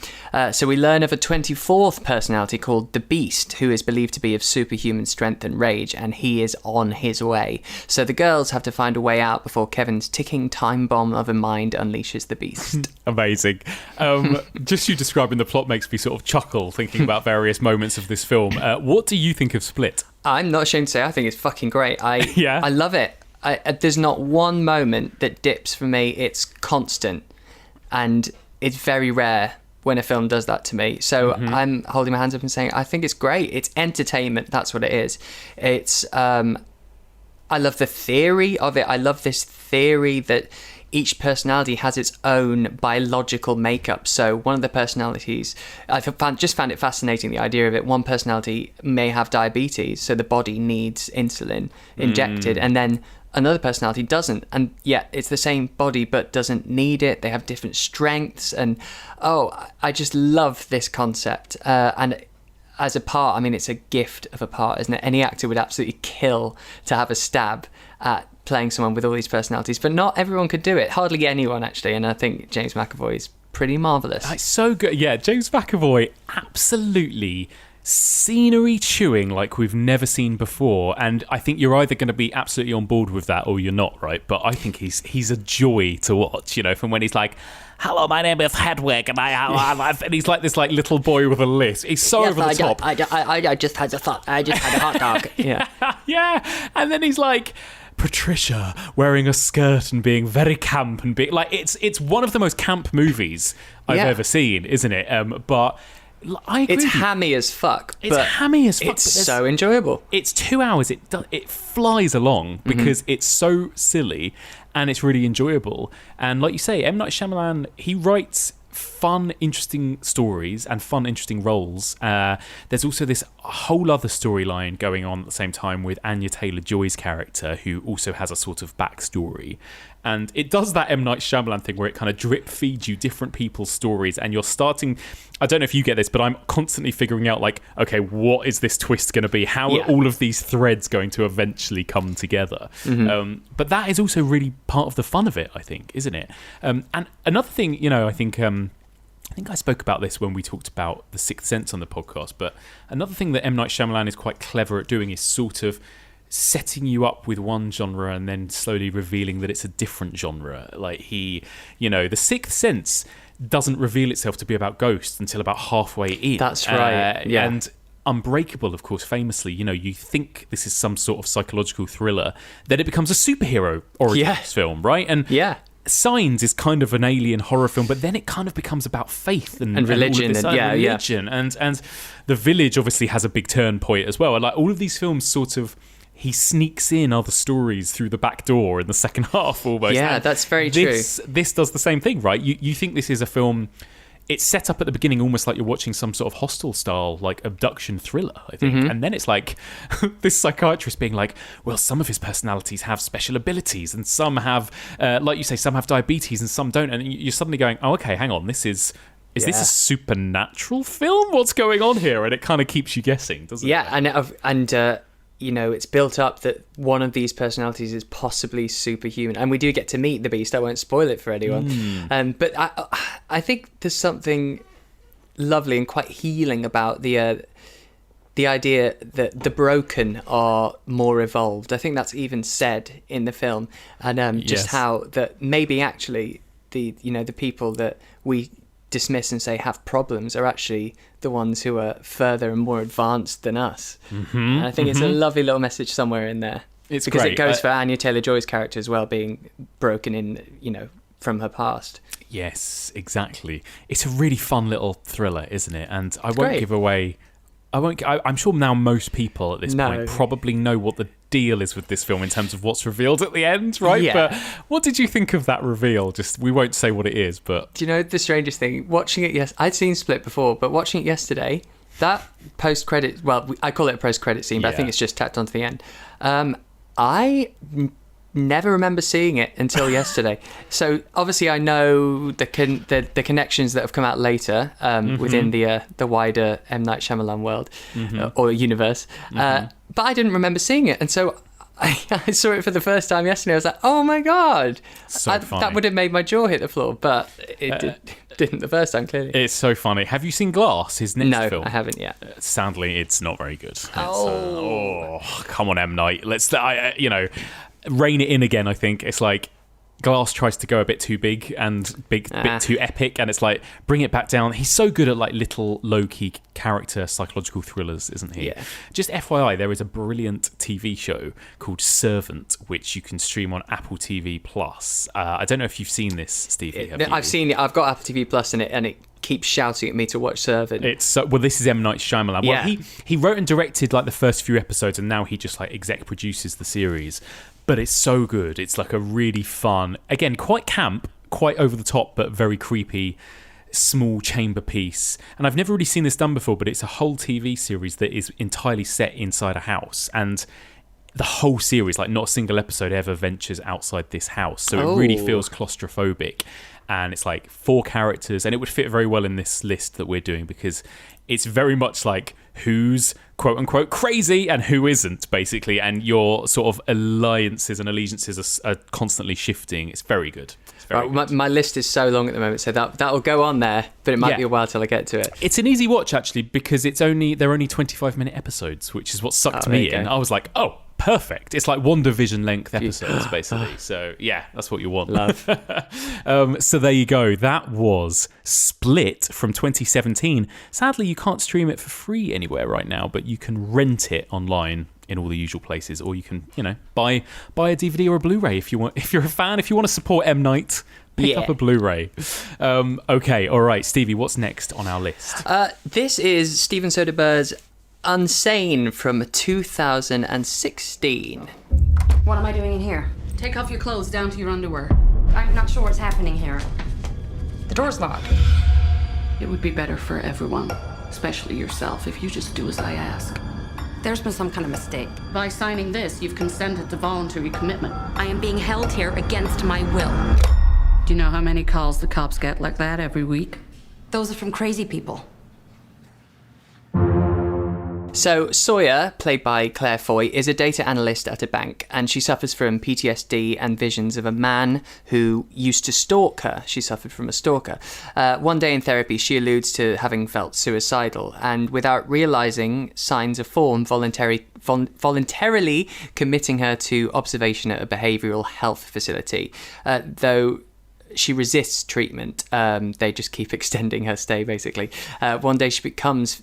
So we learn of a 24th personality called the Beast, who is believed to be of superhuman strength and rage, and he is on his way. So the girls have to find a way out before Kevin's ticking time bomb of a mind unleashes the Beast. Amazing. Just you describing the plot makes me sort of chuckle thinking about various moments of this film. What do you think of Split? I'm not ashamed to say I think it's fucking great. I love it. There's not one moment that dips for me. It's constant, and it's very rare when a film does that to me. So I'm holding my hands up and saying I think it's great. It's entertainment. That's what it is. It's I love the theory of it. I love this theory that each personality has its own biological makeup. So one of the personalities, I just found it fascinating, the idea of it. One personality may have diabetes, so the body needs insulin injected, and then another personality doesn't. And yet it's the same body, but doesn't need it. They have different strengths. And I just love this concept. And as a part, it's a gift of a part, isn't it? Any actor would absolutely kill to have a stab at playing someone with all these personalities, but not everyone could do it. Hardly anyone, actually, and I think James McAvoy is pretty marvellous. It's so good. Yeah, James McAvoy, absolutely scenery chewing like we've never seen before, and I think you're either going to be absolutely on board with that or you're not, right? But I think he's a joy to watch, from when he's like, hello, my name is Hedwig, and and he's like this little boy with a lisp. He's so over the top. I just had a hot dog. Yeah. Yeah, and then he's like, Patricia wearing a skirt and being very camp and being like, it's one of the most camp movies I've ever seen, isn't it? But I agree. It's hammy as fuck. It's so enjoyable. It's 2 hours. It flies along because it's so silly and it's really enjoyable. And like you say, M. Night Shyamalan, he writes fun, interesting stories and fun, interesting roles. There's also this whole other storyline going on at the same time with Anya Taylor-Joy's character, who also has a sort of backstory. And it does that M. Night Shyamalan thing where it kind of drip feeds you different people's stories, and you're starting... I don't know if you get this, but I'm constantly figuring out, like, okay, what is this twist going to be? How are all of these threads going to eventually come together? But that is also really part of the fun of it, I think, isn't it? And another thing, I think I spoke about this when we talked about The Sixth Sense on the podcast, but another thing that M. Night Shyamalan is quite clever at doing is sort of setting you up with one genre and then slowly revealing that it's a different genre. Like The Sixth Sense doesn't reveal itself to be about ghosts until about halfway in. That's right. And Unbreakable, of course, famously, you think this is some sort of psychological thriller, then it becomes a superhero origins film, right? And Signs is kind of an alien horror film, but then it kind of becomes about faith and religion. Religion. And The Village obviously has a big turn point as well. And like all of these films sort of... he sneaks in other stories through the back door in the second half almost. Yeah, and that's very true. This does the same thing, right? You think this is a film... It's set up at the beginning almost like you're watching some sort of Hostel-style, like, abduction thriller, I think. And then it's like this psychiatrist being like, well, some of his personalities have special abilities and some have, like you say, some have diabetes and some don't. And you're suddenly going, oh, okay, hang on, this is this a supernatural film? What's going on here? And it kind of keeps you guessing, doesn't it? Yeah, and it's built up that one of these personalities is possibly superhuman, and we do get to meet the Beast. I won't spoil it for anyone, but I think there's something lovely and quite healing about the idea that the broken are more evolved. I think that's even said in the film, and just how that maybe actually the people that we dismiss and say have problems are actually the ones who are further and more advanced than us. And I think it's a lovely little message somewhere in there. It's because great. It goes for Anya Taylor-Joy's character as well, being broken in, from her past. Yes, exactly. It's a really fun little thriller, isn't it? And I won't give away. I'm sure now most people at this point probably know what the deal is with this film in terms of what's revealed at the end, right? Yeah. But what did you think of that reveal? We won't say what it is, but... Do you know the strangest thing? Watching it, I'd seen Split before, but watching it yesterday, that post-credit... Well, I call it a post-credit scene, but I think it's just tacked onto the end. I never remember seeing it until yesterday. So obviously I know the connections that have come out later within the wider M. Night Shyamalan world or universe. But I didn't remember seeing it. And so I saw it for the first time yesterday. I was like, oh my God. That would have made my jaw hit the floor, but it didn't the first time, clearly. It's so funny. Have you seen Glass, his next film? No, I haven't yet. Sadly, it's not very good. Come on, M. Night. Let's, rein it in again, I think. It's like Glass tries to go a bit too big and bit too epic, and it's like, bring it back down. He's so good at like little low-key character psychological thrillers, isn't he? Yeah. Just FYI, there is a brilliant TV show called Servant, which you can stream on Apple TV+. I don't know if you've seen this, Stevie. I've seen it. I've got Apple TV Plus in it, and it keeps shouting at me to watch Servant. This is M. Night Shyamalan. Yeah. Well, he wrote and directed like the first few episodes, and now he just like exec produces the series. But it's so good. It's like a really fun, again, quite camp, quite over the top, but very creepy, small chamber piece. And I've never really seen this done before, but it's a whole TV series that is entirely set inside a house. And the whole series, like not a single episode ever ventures outside this house. So it really feels claustrophobic. And it's like 4 characters, and it would fit very well in this list that we're doing because it's very much like who's quote unquote crazy and who isn't, basically, and your sort of alliances and allegiances are constantly shifting. It's very good. My list is so long at the moment, so that'll go on there, but it might be a while till I get to it. It's an easy watch actually because they're only 25-minute episodes, which is what sucked me in. I was like, oh, perfect. It's like WandaVision length episodes, basically. So yeah, that's what you want. Love. So there you go. That was Split from 2017. Sadly, you can't stream it for free anywhere right now, but you can rent it online in all the usual places, or you can, buy a DVD or a Blu-ray if you want. If you're a fan, if you want to support M. Night, pick up a Blu-ray. Okay, all right, Stevie, what's next on our list? This is Steven Soderbergh's Unsane from 2016. What am I doing in here? Take off your clothes down to your underwear. I'm not sure what's happening here. The door's locked. It would be better for everyone, especially yourself, if you just do as I ask. There's been some kind of mistake. By signing this, you've consented to voluntary commitment. I am being held here against my will. Do you know how many calls the cops get like that every week? Those are from crazy people. So Sawyer, played by Claire Foy, is a data analyst at a bank, and she suffers from PTSD and visions of a man who used to stalk her. She suffered from a stalker. One day in therapy, she alludes to having felt suicidal, and without realising signs of form, voluntarily committing her to observation at a behavioural health facility. Though she resists treatment, they just keep extending her stay, basically. One day she comes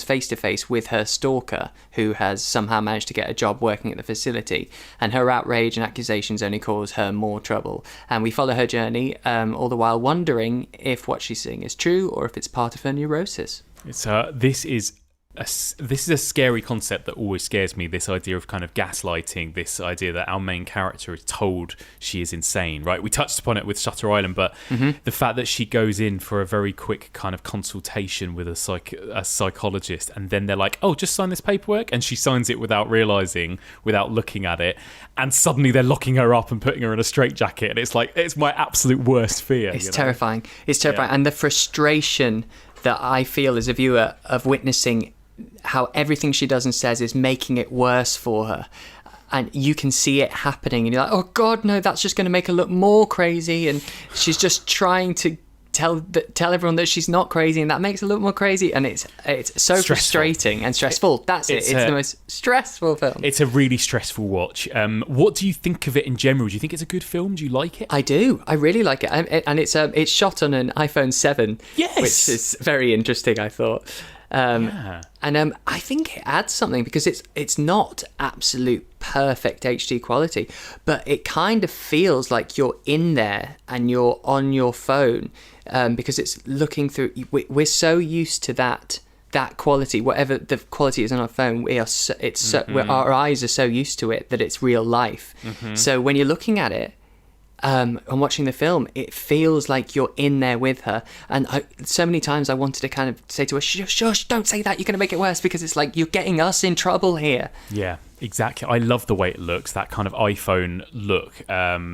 face to face with her stalker, who has somehow managed to get a job working at the facility, and her outrage and accusations only cause her more trouble. And we follow her journey, all the while wondering if what she's seeing is true or if it's part of her neurosis. This is a scary concept that always scares me, this idea of kind of gaslighting, this idea that our main character is told she is insane, right? We touched upon it with Shutter Island, but the fact that she goes in for a very quick kind of consultation with a psychologist, and then they're like, oh, just sign this paperwork, and she signs it without realising, without looking at it, and suddenly they're locking her up and putting her in a straitjacket, and it's like, it's my absolute worst fear. It's terrifying. It's terrifying. Yeah. And the frustration that I feel as a viewer of witnessing how everything she does and says is making it worse for her. And you can see it happening, and you're like, oh God, no, that's just going to make her look more crazy. And she's just trying to tell everyone that she's not crazy, and that makes her look more crazy. And it's so frustrating and stressful. That's it. It's the most stressful film. It's a really stressful watch. What do you think of it in general? Do you think it's a good film? Do you like it? I do. I really like it. And it's shot on an iPhone 7, yes, which is very interesting, I thought. And I think it adds something, because it's not absolute perfect HD quality, but it kind of feels like you're in there and you're on your phone, because it's looking through. We're so used to that quality, whatever the quality is on our phone. Our eyes are so used to it that it's real life. Mm-hmm. So when you're looking at it, and watching the film, it feels like you're in there with her. And so many times I wanted to kind of say to her, shush, don't say that, you're going to make it worse, because it's like, you're getting us in trouble here. Yeah, exactly. I love the way it looks, that kind of iPhone look.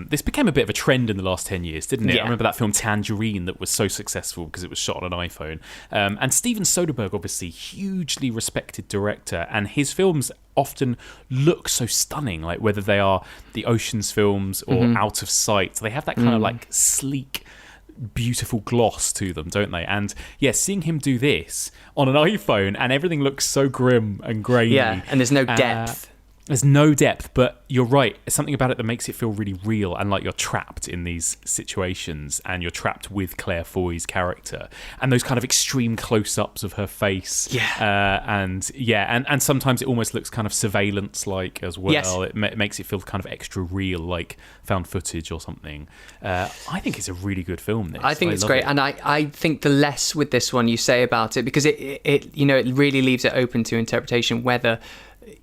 This became a bit of a trend in the last 10 years, didn't it? Yeah. I remember that film Tangerine that was so successful because it was shot on an iPhone. And Steven Soderbergh, obviously, hugely respected director, and his films often look so stunning, like whether they are the Ocean's films or Out of Sight. They have that kind of like sleek, beautiful gloss to them, don't they? And yeah, seeing him do this on an iPhone, and everything looks so grim and grainy. Yeah, and there's no depth. There's no depth, but you're right. There's something about it that makes it feel really real, and like you're trapped in these situations, and you're trapped with Claire Foy's character, and those kind of extreme close-ups of her face. Yeah. And sometimes it almost looks kind of surveillance-like as well. Yes. It makes it feel kind of extra real, like found footage or something. I think it's a really good film, this. I think it's great, and I think the less with this one you say about it, because it really leaves it open to interpretation, whether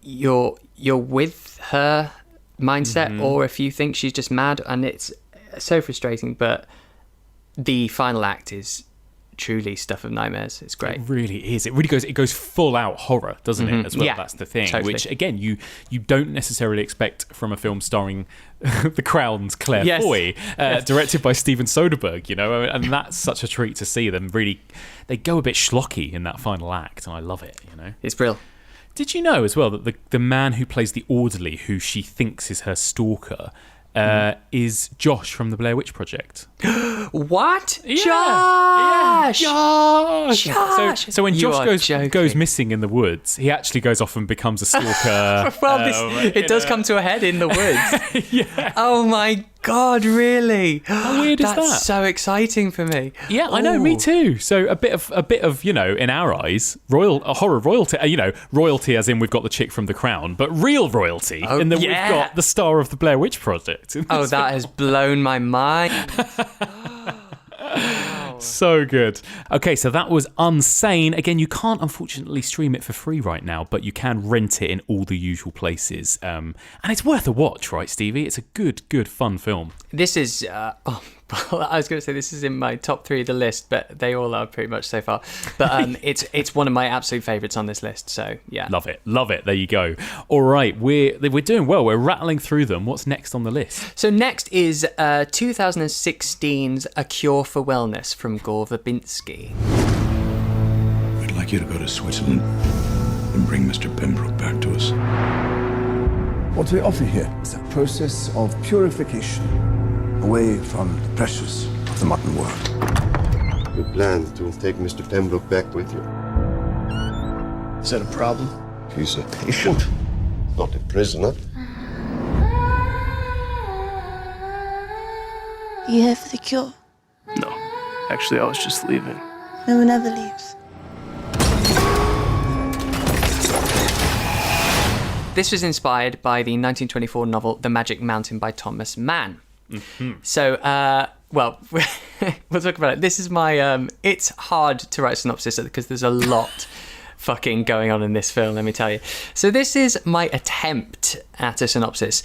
you're with her mindset or if you think she's just mad, and it's so frustrating. But the final act is truly stuff of nightmares. It's great. It really is. It goes full out horror, doesn't it, as well? Yeah, that's the thing, totally. Which again you don't necessarily expect from a film starring The Crown's Claire Foy, directed by Steven Soderbergh, and that's such a treat to see them. Really, they go a bit schlocky in that final act, and I love it. It's brilliant. Did you know as well that the man who plays the orderly, who she thinks is her stalker, is Josh from the Blair Witch Project? What? Yeah. Josh! Josh! So when Josh goes missing in the woods, he actually goes off and becomes a stalker. It does come to a head in the woods. Yeah. Oh my God, really? How weird is that? That's so exciting for me. Yeah, I know, me too. So a bit of in our eyes, horror royalty. Royalty as in we've got the chick from The Crown, but real royalty in that we've got the star of the Blair Witch Project. Oh, that has blown my mind. So good. Okay, so that was Unsane. Again, you can't unfortunately stream it for free right now, but you can rent it in all the usual places. And it's worth a watch, right, Stevie? It's a good, fun film. This is... I was going to say this is in my top 3 of the list, but they all are pretty much so far. But it's one of my absolute favourites on this list, so yeah. Love it. There you go. All right, we're doing well. We're rattling through them. What's next on the list? So next is 2016's A Cure for Wellness from Galvabinsky. We'd like you to go to Switzerland and bring Mr. Pembroke back to us. What we offer here is a process of purification, away from the pressures of the modern world. You plan to take Mr. Pembroke back with you? Is that a problem? He's a patient, not a prisoner. You here for the cure? No. Actually, I was just leaving. No one ever leaves. This was inspired by the 1924 novel The Magic Mountain by Thomas Mann. Mm-hmm. So, we'll talk about it. This is my... it's hard to write a synopsis because there's a lot fucking going on in this film, let me tell you. So this is my attempt at a synopsis.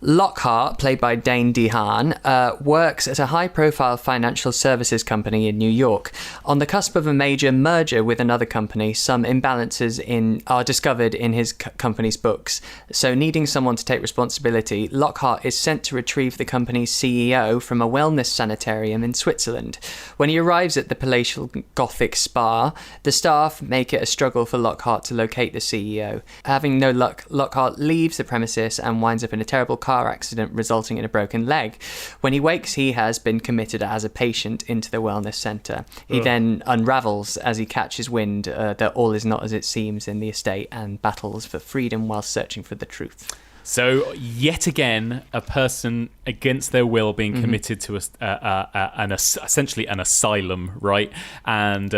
Lockhart, played by Dane DeHaan, works at a high-profile financial services company in New York. On the cusp of a major merger with another company, some imbalances are discovered in his company's books. So, needing someone to take responsibility, Lockhart is sent to retrieve the company's CEO from a wellness sanitarium in Switzerland. When he arrives at the palatial Gothic spa, the staff make it a struggle for Lockhart to locate the CEO. Having no luck, Lockhart leaves the premises and winds up in a terrible car accident resulting in a broken leg. When he wakes, he has been committed as a patient into the wellness centre. He then unravels as he catches wind that all is not as it seems in the estate and battles for freedom while searching for the truth. So, yet again, a person against their will being committed to essentially an asylum, right? And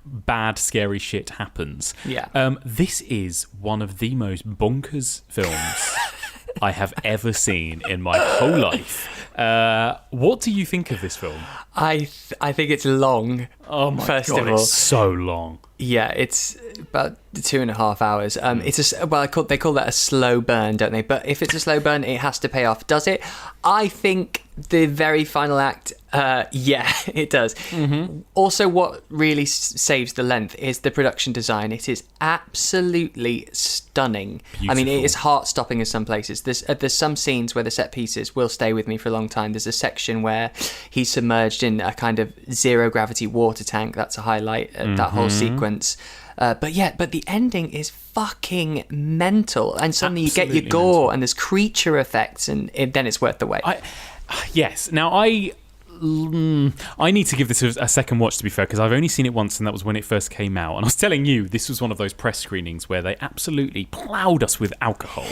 bad, scary shit happens. Yeah. This is one of the most bonkers films I have ever seen in my whole life. What do you think of this film? I think it's long. Oh my first God, of all. it's so long. Yeah, it's about 2.5 hours. They call that a slow burn, don't they? But if it's a slow burn, it has to pay off. Does it? I think the very final act, yeah, it does. Mm-hmm. Also, what really saves the length is the production design. It is absolutely stunning. Beautiful. I mean, it is heart-stopping in some places. There's some scenes where the set pieces will stay with me for a long time. There's a section where he's submerged in a kind of zero-gravity water tank. That's a highlight, that whole sequence. But the ending is fucking mental, and suddenly absolutely you get your gore mental. And there's creature effects, and then it's worth the wait. Yes. Now I need to give this a second watch, to be fair, because I've only seen it once, and that was when it first came out. And I was telling you, this was one of those press screenings where they absolutely ploughed us with alcohol,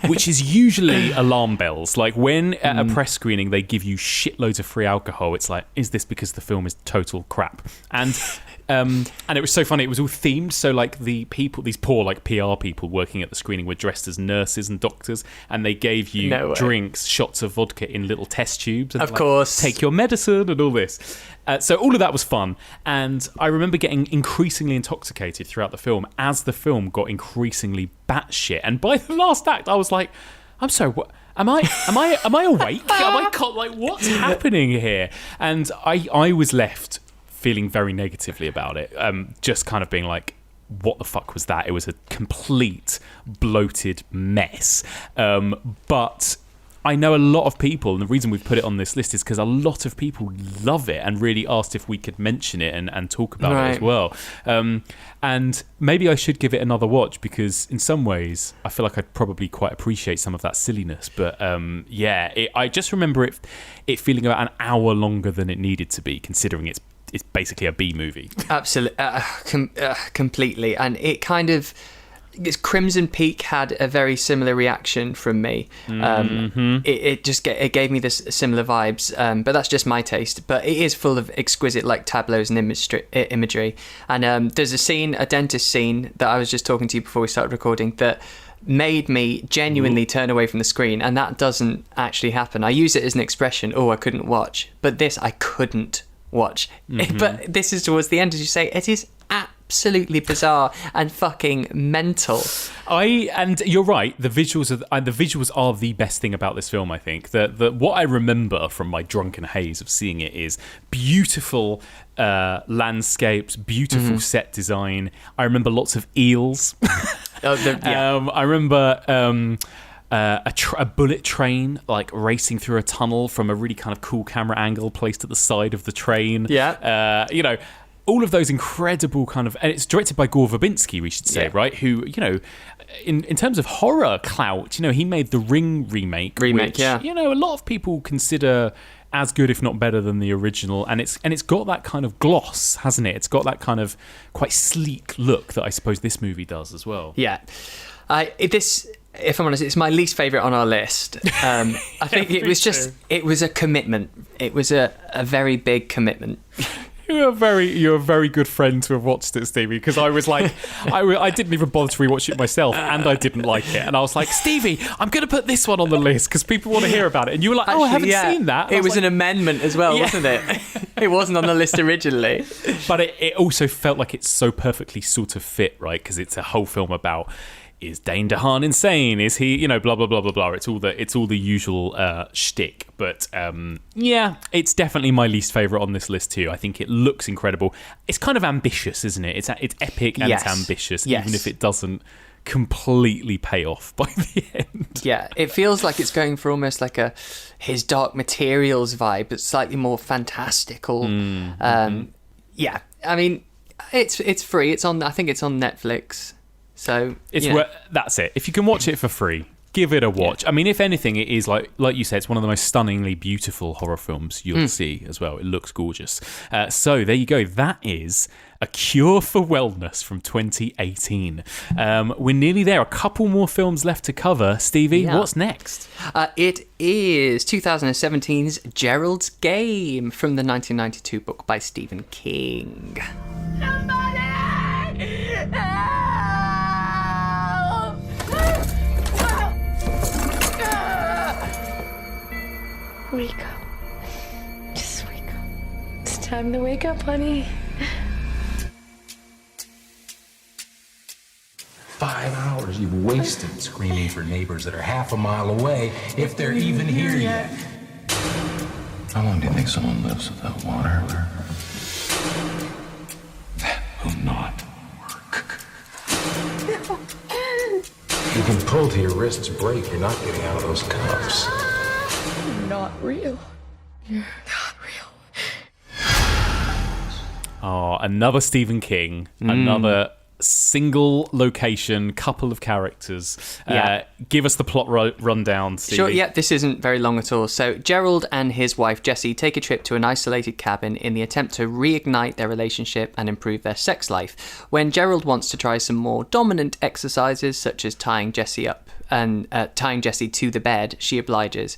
which is usually alarm bells. Like when at a press screening they give you shitloads of free alcohol, it's like, is this because the film is total crap? And it was so funny. It was all themed. So like the people, these poor like PR people working at the screening were dressed as nurses and doctors, and they gave you drinks, shots of vodka in little test tubes. And of course, take your medicine and all this. So all of that was fun, and I remember getting increasingly intoxicated throughout the film as the film got increasingly batshit. And by the last act, I was like, I'm sorry, what? Am I awake? What's happening here? And I was left feeling very negatively about it, just kind of being like, what the fuck was that? It was a complete bloated mess. But I know a lot of people, and the reason we've put it on this list is because a lot of people love it and really asked if we could mention it and talk about it as well. And maybe I should give it another watch, because in some ways I feel like I'd probably quite appreciate some of that silliness. But I just remember it feeling about an hour longer than it needed to be, considering it's basically a B movie. Absolutely, completely. And it kind of, Crimson Peak had a very similar reaction from me. It gave me this similar vibes, but that's just my taste. But it is full of exquisite like tableaus and imagery. And there's a dentist scene that I was just talking to you before we started recording that made me genuinely turn away from the screen, and that doesn't actually happen. I use it as an expression, I couldn't watch, but this I couldn't watch. But this is towards the end, as you say, it is absolutely bizarre and fucking mental. And you're right, the visuals are the best thing about this film. I think that what I remember from my drunken haze of seeing it is beautiful landscapes, beautiful set design. I remember lots of eels. I remember a bullet train like racing through a tunnel from a really kind of cool camera angle placed at the side of the train. All of those incredible kind of, and it's directed by Galvabinsky, we should say, right? Who, in terms of horror clout, he made the Ring remake, which, a lot of people consider as good, if not better, than the original, and it's got that kind of gloss, hasn't it? It's got that kind of quite sleek look that I suppose this movie does as well. Yeah, if I'm honest, it's my least favourite on our list. I think it was a commitment. It was a very big commitment. You're a very good friend to have watched it, Stevie, because I was like, I didn't even bother to rewatch it myself, and I didn't like it, and I was like, Stevie, I'm going to put this one on the list because people want to hear about it, and you were like, I haven't seen that. And it was an amendment as well, wasn't it? It wasn't on the list originally, but it also felt like it's so perfectly sort of fit, right? Because it's a whole film about is Dane DeHaan insane? Is he, you know, blah blah blah blah blah? It's all the usual shtick. But yeah, it's definitely my least favourite on this list too. I think it looks incredible. It's kind of ambitious, isn't it? It's epic and it's ambitious, even if it doesn't completely pay off by the end. Yeah, it feels like it's going for almost like his Dark Materials vibe, but slightly more fantastical. Yeah, I mean, it's free. It's on. I think it's on Netflix. So it's that's it. If you can watch it for free, give it a watch. Yeah. I mean, if anything, it is like you said, it's one of the most stunningly beautiful horror films you'll see as well. It looks gorgeous. So there you go. That is A Cure for Wellness from 2018. We're nearly there. A couple more films left to cover. Stevie, what's next? It is 2017's Gerald's Game from the 1992 book by Stephen King. Wake up. Just wake up. It's time to wake up, honey. 5 hours you've wasted screaming for neighbors that are half a mile away, if they're even here yet. How long do you think someone lives without water? That will not work. You can pull till your wrists break. You're not getting out of those cuffs. You're not real. You're not real. Oh, another Stephen King. Another single location, couple of characters. Give us the plot rundown, Stevie. Sure, yeah, this isn't very long at all. So Gerald and his wife Jessie take a trip to an isolated cabin in the attempt to reignite their relationship and improve their sex life. When Gerald wants to try some more dominant exercises, such as tying Jessie up and tying Jessie to the bed, she obliges.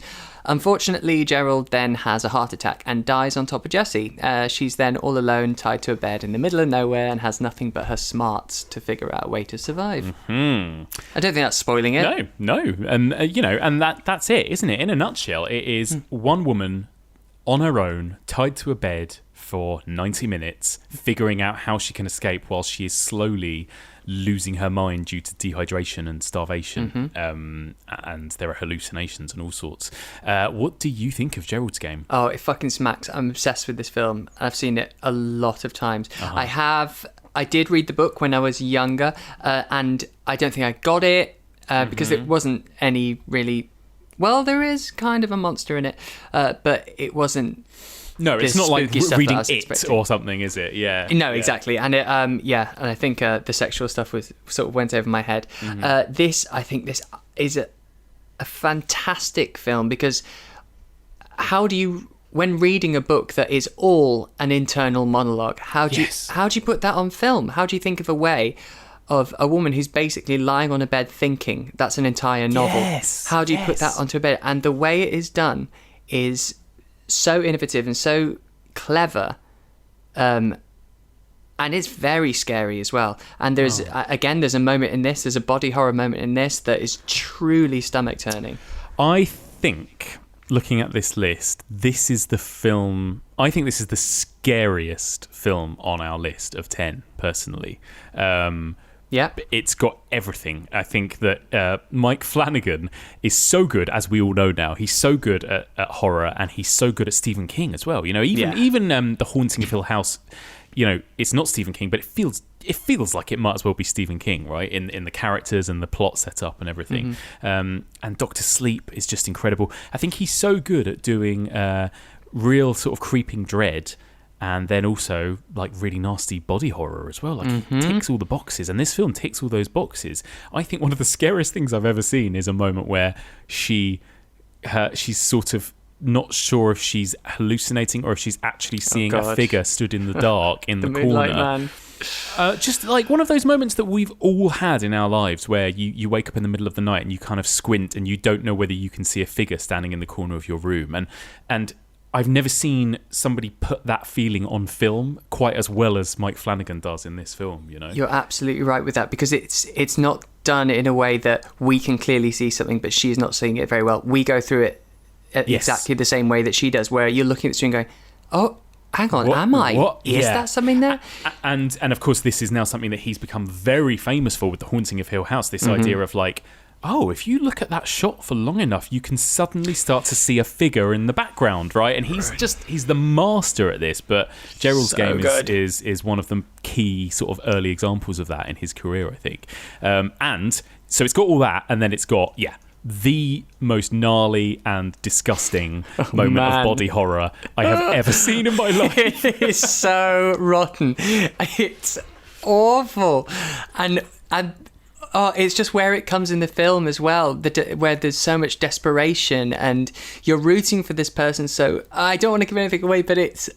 Unfortunately, Gerald then has a heart attack and dies on top of Jessie. She's then all alone, tied to a bed in the middle of nowhere, and has nothing but her smarts to figure out a way to survive. I don't think that's spoiling it. No, and and that's it, isn't it? In a nutshell, it is one woman on her own, tied to a bed for 90 minutes, figuring out how she can escape while she is slowly losing her mind due to dehydration and starvation, and there are hallucinations and all sorts. What do you think of Gerald's Game? Oh, it fucking smacks. I'm obsessed with this film. I've seen it a lot of times. I did read the book when I was younger, and I don't think I got it because it wasn't any really... Well, there is kind of a monster in it, but it wasn't... No, it's not like reading It or something, is it? Yeah. No, exactly. And it, and I think the sexual stuff was sort of went over my head. I think this is a fantastic film because how do you, when reading a book that is all an internal monologue, how do you put that on film? How do you think of a way of a woman who's basically lying on a bed thinking? That's an entire novel. How do you put that onto a bed? And the way it is done is so innovative and so clever, and it's very scary as well. And there's a moment in this, there's a body horror moment in this that is truly stomach turning. I think, looking at this list, this is the film, I think this is the scariest film on our list of 10, personally. Yeah, it's got everything. I think that Mike Flanagan is so good, as we all know now. He's so good at horror, and he's so good at Stephen King as well. You know, even The Haunting of Hill House. You know, it's not Stephen King, but it feels like it might as well be Stephen King, right? In the characters and the plot setup and everything. And Dr. Sleep is just incredible. I think he's so good at doing real sort of creeping dread. And then also like really nasty body horror as well. Like he ticks all the boxes, and this film ticks all those boxes. I think one of the scariest things I've ever seen is a moment where she's sort of not sure if she's hallucinating or if she's actually seeing a figure stood in the dark in the corner. Man. Just like one of those moments that we've all had in our lives where you wake up in the middle of the night and you kind of squint and you don't know whether you can see a figure standing in the corner of your room. And I've never seen somebody put that feeling on film quite as well as Mike Flanagan does in this film, you know? You're absolutely right with that, because it's not done in a way that we can clearly see something, but she's not seeing it very well. We go through it exactly the same way that she does, where you're looking at the screen going, oh, hang on, am I? What? Is that something there? And of course, this is now something that he's become very famous for with The Haunting of Hill House. This idea of like, oh, if you look at that shot for long enough, you can suddenly start to see a figure in the background, right? And he's the master at this. But Gerald's game is one of the key sort of early examples of that in his career, I think. And so it's got all that, and then it's got, the most gnarly and disgusting moment of body horror I have ever seen in my life. It is so rotten. It's awful. And it's just where it comes in the film as well, where there's so much desperation and you're rooting for this person. So I don't want to give anything away, but it's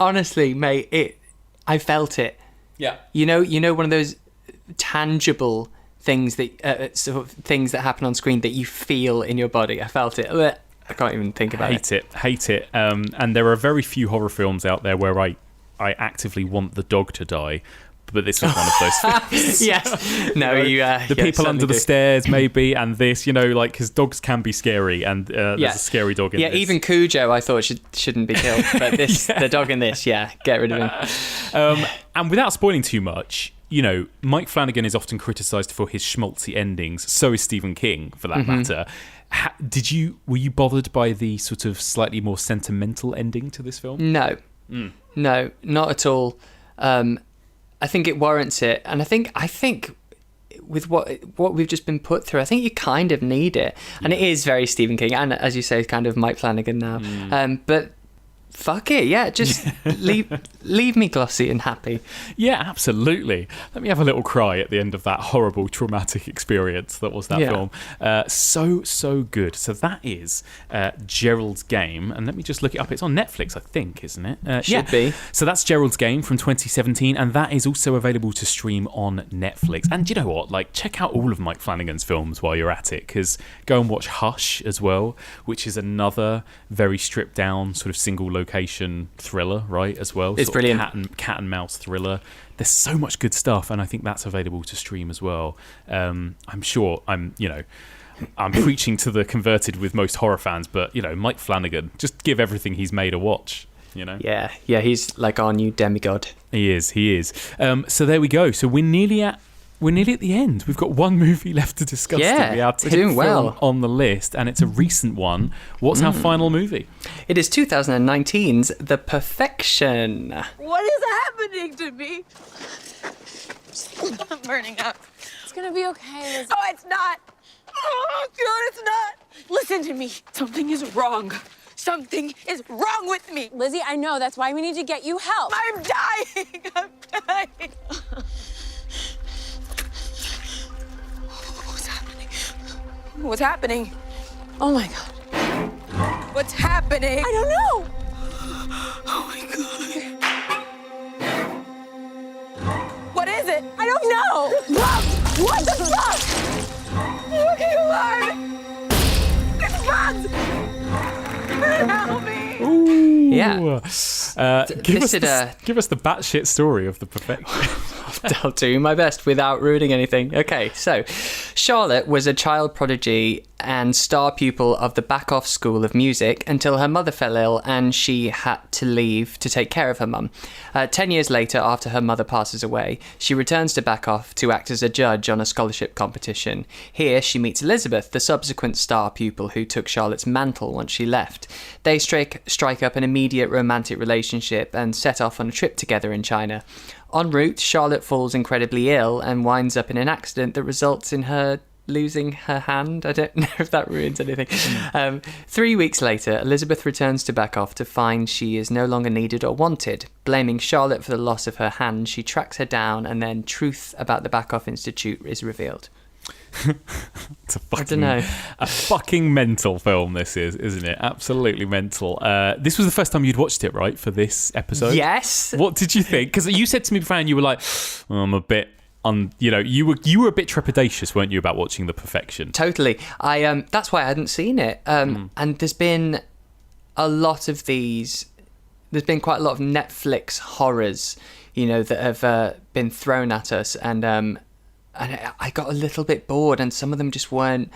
honestly, mate, I felt it. Yeah. You know, one of those tangible things that sort of things that happen on screen that you feel in your body. I felt it. I can't even think about it. Hate it. And there are very few horror films out there where I actively want the dog to die. But this was one of those films. Yes. No, the people under the stairs, maybe, and this, like, because dogs can be scary, and there's a scary dog in this. Yeah, even Cujo, I thought shouldn't be killed, but this, the dog in this, get rid of him. And without spoiling too much, Mike Flanagan is often criticised for his schmaltzy endings. So is Stephen King, for that matter. Were you bothered by the sort of slightly more sentimental ending to this film? No, no, not at all. I think it warrants it, and I think with what we've just been put through, I think you kind of need it, and it is very Stephen King, and as you say, kind of Mike Flanagan now. But fuck it, just leave me glossy and happy. Yeah, absolutely. Let me have a little cry at the end of that horrible, traumatic experience that was that film. So good. So that is Gerald's Game, and let me just look it up. It's on Netflix, I think, isn't it? Should be. So that's Gerald's Game from 2017, and that is also available to stream on Netflix. And you know what? Like, check out all of Mike Flanagan's films while you're at it, because go and watch Hush as well, which is another very stripped down sort of single location thriller, right, as well. It's brilliant. Cat and mouse thriller. There's so much good stuff, and I think that's available to stream as well. I'm sure I'm preaching to the converted with most horror fans, but Mike Flanagan, just give everything he's made a watch. Yeah, he's like our new demigod. He is. So there we go. So we're nearly at the end. We've got one movie left to discuss. Yeah, we are doing well on the list, and it's a recent one. What's our final movie? It is 2019's The Perfection. What is happening to me? I'm burning up. It's gonna be okay, Lizzie. Oh, it's not. Oh, God, it's not. Listen to me. Something is wrong. Something is wrong with me. Lizzie, I know. That's why we need to get you help. I'm dying. I'm dying. What's happening? Oh my God. What's happening? I don't know. Oh my God. What is it? I don't know. What the fuck? Okay, Lord. It's bugs. Help me. Ooh. Yeah. Give us the batshit story of The Perfection. I'll do my best without ruining anything. Okay, so Charlotte was a child prodigy and star pupil of the Back-Off School of Music until her mother fell ill and she had to leave to take care of her mum. 10 years later, after her mother passes away, she returns to Back-Off to act as a judge on a scholarship competition. Here, she meets Elizabeth, the subsequent star pupil who took Charlotte's mantle once she left. They strike up an immediate romantic relationship and set off on a trip together in China. En route, Charlotte falls incredibly ill and winds up in an accident that results in her losing her hand. I don't know if that ruins anything. 3 weeks later, Elizabeth returns to Back-Off to find she is no longer needed or wanted. Blaming Charlotte for the loss of her hand, she tracks her down, and then truth about the Back-Off Institute is revealed. It's I don't know. A fucking mental film, this is, isn't it? Absolutely mental. This was the first time you'd watched it, right, for this episode? Yes. What did you think? Because you said to me before, and you were like, I'm a bit... you were a bit trepidatious, weren't you, about watching The Perfection? Totally. That's why I hadn't seen it. And there's been a lot of these. There's been quite a lot of Netflix horrors, that have been thrown at us, and I got a little bit bored, and some of them just weren't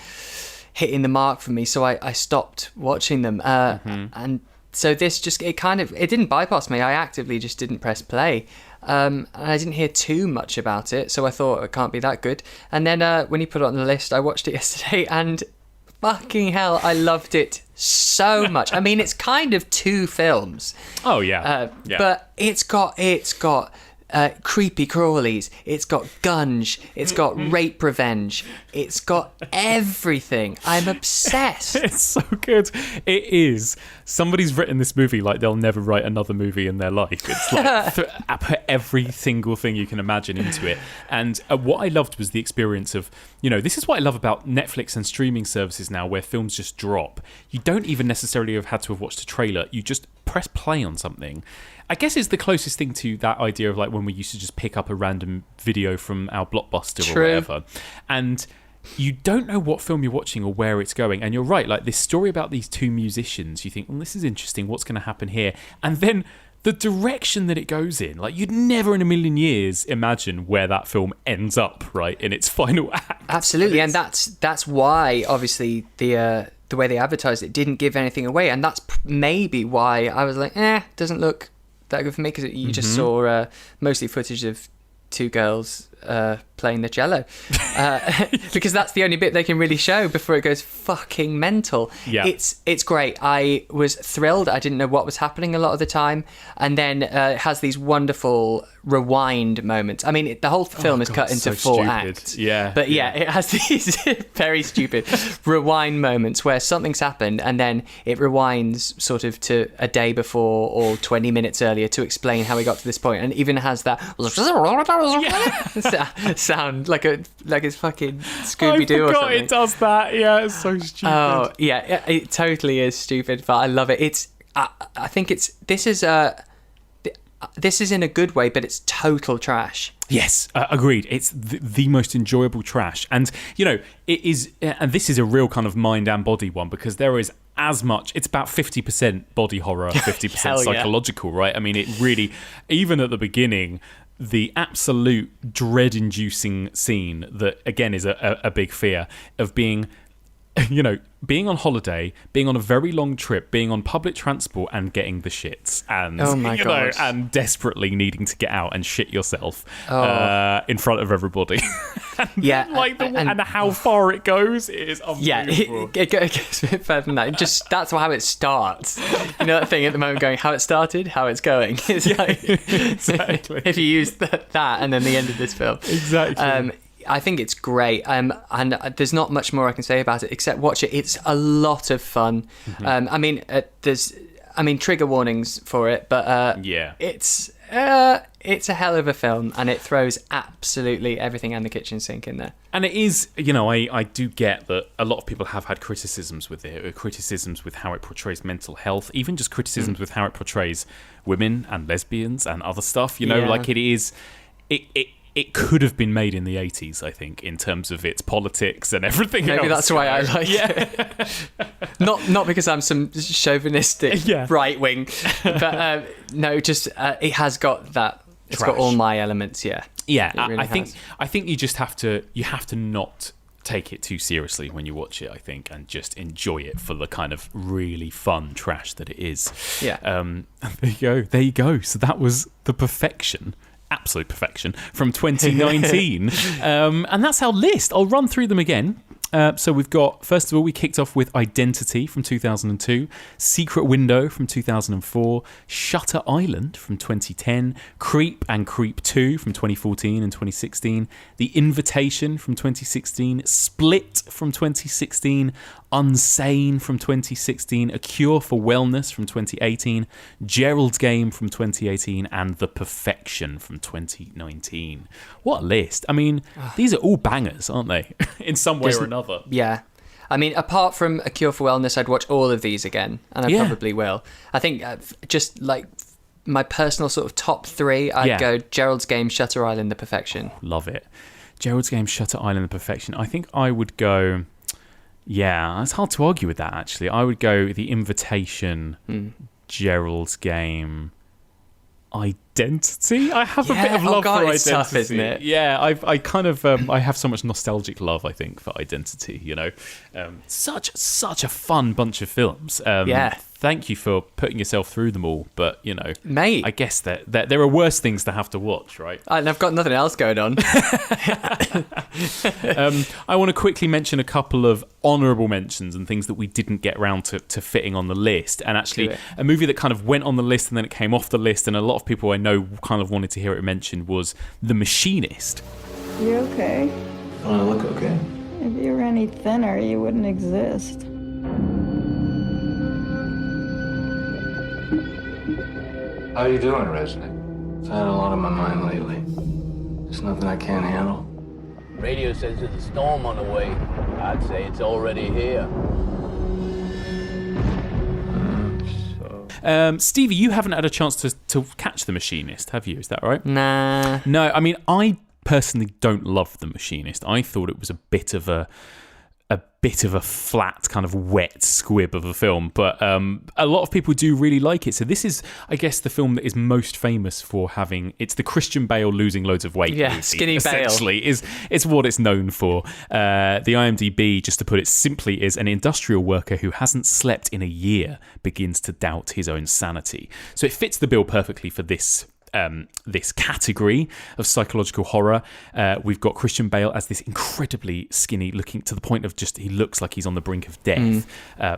hitting the mark for me, so I stopped watching them. And so this just, it didn't bypass me. I actively just didn't press play. And I didn't hear too much about it, so I thought it can't be that good. And then when you put it on the list, I watched it yesterday, and fucking hell, I loved it so much. I mean, it's kind of two films. Oh yeah, but it's got creepy crawlies, it's got gunge, it's got rape revenge, it's got everything. I'm obsessed. It's so good. It is. Somebody's written this movie like they'll never write another movie in their life. It's like I put every single thing you can imagine into it. And what I loved was the experience of, this is what I love about Netflix and streaming services now, where films just drop. You don't even necessarily have had to have watched a trailer. You just press play on something. I guess it's the closest thing to that idea of like when we used to just pick up a random video from our Blockbuster or whatever. And you don't know what film you're watching or where it's going. And you're right, like this story about these two musicians, you think, well, this is interesting. What's going to happen here? And then the direction that it goes in, like you'd never in a million years imagine where that film ends up, right, in its final act. Absolutely. And that's why, obviously, the way they advertised it didn't give anything away. And that's maybe why I was like, doesn't look that good for me, because you just saw mostly footage of two girls playing the cello, because that's the only bit they can really show before it goes fucking mental. Yeah. It's great. I was thrilled. I didn't know what was happening a lot of the time, and then it has these wonderful rewind moments. I mean, the whole film is cut into 4 acts. Yeah, but it has these very stupid rewind moments where something's happened and then it rewinds sort of to a day before or 20 minutes earlier to explain how we got to this point, and even has that sound like it's fucking Scooby-Doo or something. It does that. Yeah, it's so stupid. Oh yeah, it totally is stupid, but I love it. I think this is in a good way, but it's total trash. Yes, agreed. It's the most enjoyable trash. And, it is, and this is a real kind of mind and body one, because there is as much, it's about 50% body horror, 50% psychological, right? I mean, it really, even at the beginning, the absolute dread-inducing scene that, again, is a big fear of being, being on holiday, being on a very long trip, being on public transport and getting the shits, and and desperately needing to get out and shit yourself in front of everybody. And how far it goes is unbelievable. It goes a bit further than that. That's how it starts. You know that thing at the moment going, how it started, how it's going. It's exactly. If you use that and then the end of this film. Exactly. I think it's great, and there's not much more I can say about it except watch it. It's a lot of fun. I mean, trigger warnings for it, but it's a hell of a film, and it throws absolutely everything and the kitchen sink in there. And it is, I do get that a lot of people have had criticisms with it, or criticisms with how it portrays mental health, even just criticisms with how it portrays women and lesbians and other stuff. Like it is, it could have been made in the 80s, I think, in terms of its politics and everything else. Maybe that's why I like it. Not because I'm some chauvinistic right wing, but no, just it has got that. It's got all my elements. Yeah. Really I think you just have to not take it too seriously when you watch it, I think, and just enjoy it for the kind of really fun trash that it is. Yeah. There you go. So that was The Perfection. Absolute perfection from 2019. And that's our list. I'll run through them again. So we've got, first of all, we kicked off with Identity from 2002, Secret Window from 2004, Shutter Island from 2010, Creep and Creep 2 from 2014 and 2016, The Invitation from 2016, Split from 2016, Unsane from 2016, A Cure for Wellness from 2018, Gerald's Game from 2018, and The Perfection from 2019. What a list. I mean, these are all bangers, aren't they? In some way or another. Yeah. I mean, apart from A Cure for Wellness, I'd watch all of these again, and I probably will. I think just like my personal sort of top 3, I'd go Gerald's Game, Shutter Island, The Perfection. Love it. Gerald's Game, Shutter Island, The Perfection. I think I would go... Yeah, it's hard to argue with that, actually. I would go The Invitation, Gerald's Game, Identity. I have a bit of love for Identity. It's tough, isn't it? Yeah, I kind of I have so much nostalgic love, I think, for Identity. You know, such a fun bunch of films. Thank you for putting yourself through them all, but you know, mate, I guess that there are worse things to have to watch, right? And I've got nothing else going on. I want to quickly mention a couple of honourable mentions and things that we didn't get around to fitting on the list. And actually, a movie that kind of went on the list and then it came off the list, and a lot of people I know kind of wanted to hear it mentioned, was The Machinist. You okay? I look okay. If you were any thinner, you wouldn't exist. How you doing, Resnick? I've had a lot on my mind lately. There's nothing I can't handle. Radio says there's a storm on the way. I'd say it's already here. Stevie, you haven't had a chance to catch The Machinist, have you? Is that right? Nah. No, I mean, I personally don't love The Machinist. I thought it was a bit of a flat, kind of wet squib of a film, but a lot of people do really like it. So this is, I guess, the film that is most famous for having, it's the Christian Bale losing loads of weight. Yeah, movie, skinny essentially, Bale. It's what it's known for. The IMDb, just to put it simply, is an industrial worker who hasn't slept in a year begins to doubt his own sanity. So it fits the bill perfectly for this category of psychological horror. We've got Christian Bale as this incredibly skinny, looking to the point of just, he looks like he's on the brink of death,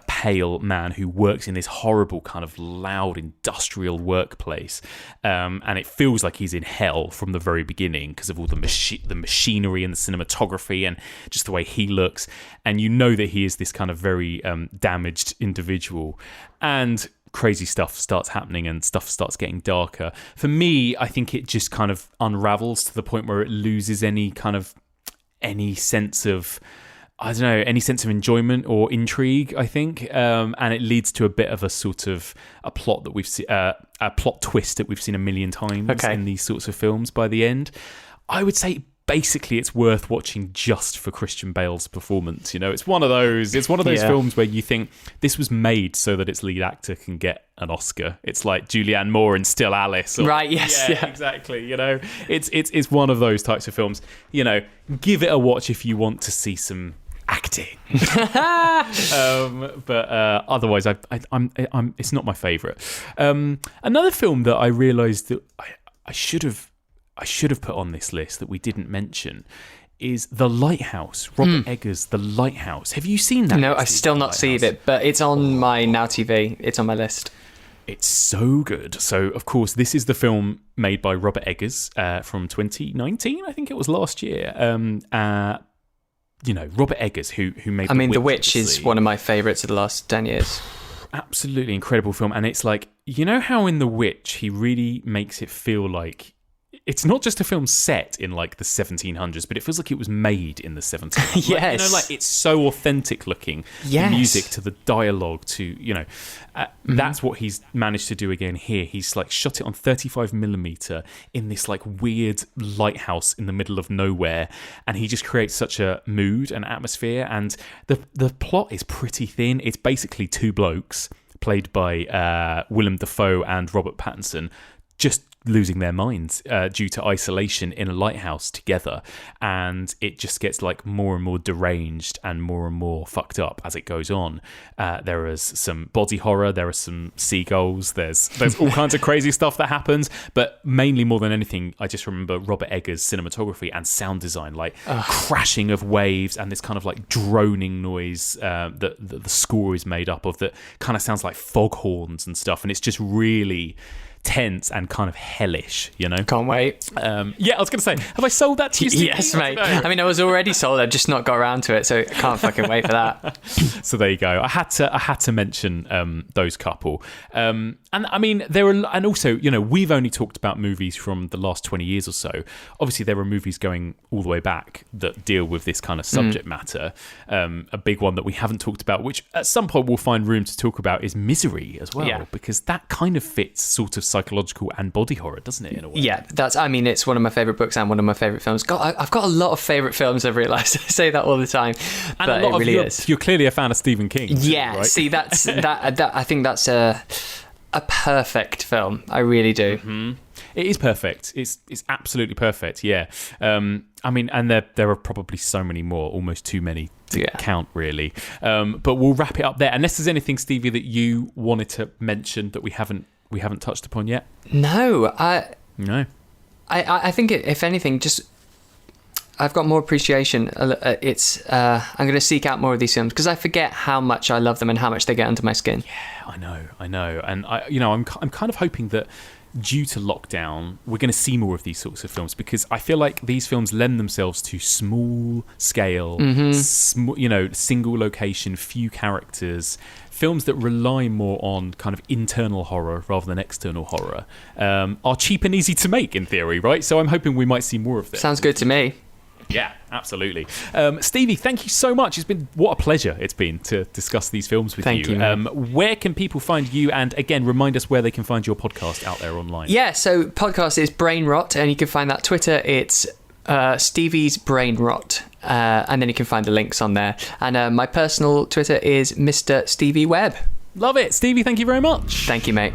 pale man who works in this horrible kind of loud industrial workplace, and it feels like he's in hell from the very beginning because of all the machinery and the cinematography and just the way he looks, and you know that he is this kind of very damaged individual, and crazy stuff starts happening and stuff starts getting darker. For me, I think it just kind of unravels to the point where it loses any sense of, I don't know, any sense of enjoyment or intrigue, I think, and it leads to a bit of a sort of a plot that we've a plot twist that we've seen a million times in these sorts of films by the end. I would say basically it's worth watching just for Christian Bale's performance. You know, it's one of those films where you think this was made so that its lead actor can get an Oscar. It's like Julianne Moore in Still Alice. Right, yes. Yeah, exactly. You know, it's one of those types of films. You know, give it a watch if you want to see some acting. But otherwise, I'm it's not my favourite. Another film that I realised that I should have put on this list that we didn't mention is The Lighthouse. Robert Eggers' The Lighthouse. Have you seen that? No, I've still not seen it, but it's on my Now TV. It's on my list. It's so good. So, of course, this is the film made by Robert Eggers from 2019. I think it was last year. You know, Robert Eggers, who made The Witch is one of my favourites of the last 10 years. Absolutely incredible film. And it's like, you know how in The Witch he really makes it feel like it's not just a film set in like the 1700s, but it feels like it was made in the 1700s. Yes. Like, you know, like it's so authentic looking. Yes. The music to the dialogue to, you know, that's what he's managed to do again here. He's like shot it on 35mm in this like weird lighthouse in the middle of nowhere. And he just creates such a mood and atmosphere. And the plot is pretty thin. It's basically two blokes played by Willem Dafoe and Robert Pattinson just losing their minds due to isolation in a lighthouse together, and it just gets like more and more deranged and more fucked up as it goes on. There is some body horror, there are some seagulls, there's all kinds of crazy stuff that happens, but mainly more than anything I just remember Robert Eggers' cinematography and sound design, like crashing of waves and this kind of like droning noise that the score is made up of that kind of sounds like foghorns and stuff, and it's just really tense and kind of hellish, you know. Can't wait. Yeah, I was going to say, have I sold that to you? Yes, mate. I mean, I was already sold. I've just not got around to it, so I can't fucking wait for that. So there you go. I had to mention those couple. And I mean, and also, you know, we've only talked about movies from the last 20 years or so. Obviously, there are movies going all the way back that deal with this kind of subject matter. A big one that we haven't talked about, which at some point we'll find room to talk about, is Misery as well, because that kind of fits sort of psychological and body horror, doesn't it, in a way? Yeah, it's one of my favourite books and one of my favourite films. God, I've got a lot of favourite films, I've realised. I say that all the time, but and it really is. You're clearly a fan of Stephen King. Yeah, right? See, that's that. I think that's a perfect film. I really do. It is perfect. It's absolutely perfect. Yeah. I mean, and there are probably so many more, almost too many to count, really. But we'll wrap it up there. Unless there's anything, Stevie, that you wanted to mention that we haven't touched upon yet. No. No. I think if anything, just I've got more appreciation. I'm going to seek out more of these films because I forget how much I love them and how much they get under my skin. Yeah, I know, and I'm kind of hoping that due to lockdown, we're going to see more of these sorts of films because I feel like these films lend themselves to small scale, single location, few characters. Films that rely more on kind of internal horror rather than external horror are cheap and easy to make in theory, right? So I'm hoping we might see more of this. Sounds good to me. Yeah, absolutely. Stevie, thank you so much. What a pleasure it's been to discuss these films with you. Where can people find you? And again, remind us where they can find your podcast out there online. Yeah, so podcast is Brain Rot, and you can find that Twitter. It's Stevie's Brain Rot. And then you can find the links on there. And my personal Twitter is Mr. Stevie Webb. Love it. Stevie, thank you very much. Thank you, mate.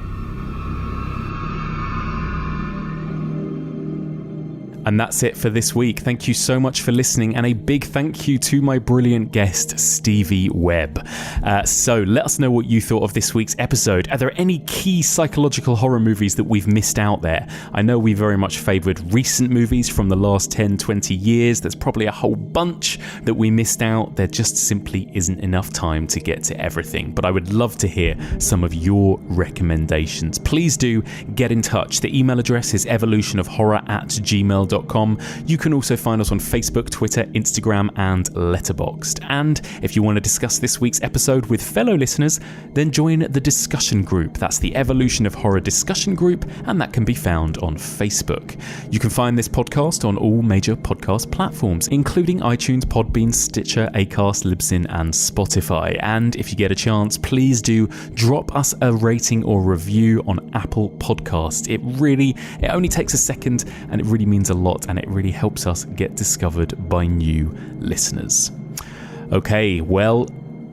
And that's it for this week. Thank you so much for listening, and a big thank you to my brilliant guest, Stevie Webb. So let us know what you thought of this week's episode. Are there any key psychological horror movies that we've missed out there? I know we very much favoured recent movies from the last 10, 20 years. There's probably a whole bunch that we missed out. There just simply isn't enough time to get to everything. But I would love to hear some of your recommendations. Please do get in touch. The email address is evolutionofhorror@gmail.com. You can also find us on Facebook, Twitter, Instagram, and Letterboxd. And if you want to discuss this week's episode with fellow listeners, then join the discussion group. That's the Evolution of Horror discussion group, and that can be found on Facebook. You can find this podcast on all major podcast platforms, including iTunes, Podbean, Stitcher, Acast, Libsyn, and Spotify. And if you get a chance, please do drop us a rating or review on Apple Podcasts. It only takes a second, and it really means a lot, and it really helps us get discovered by new listeners. Okay, well,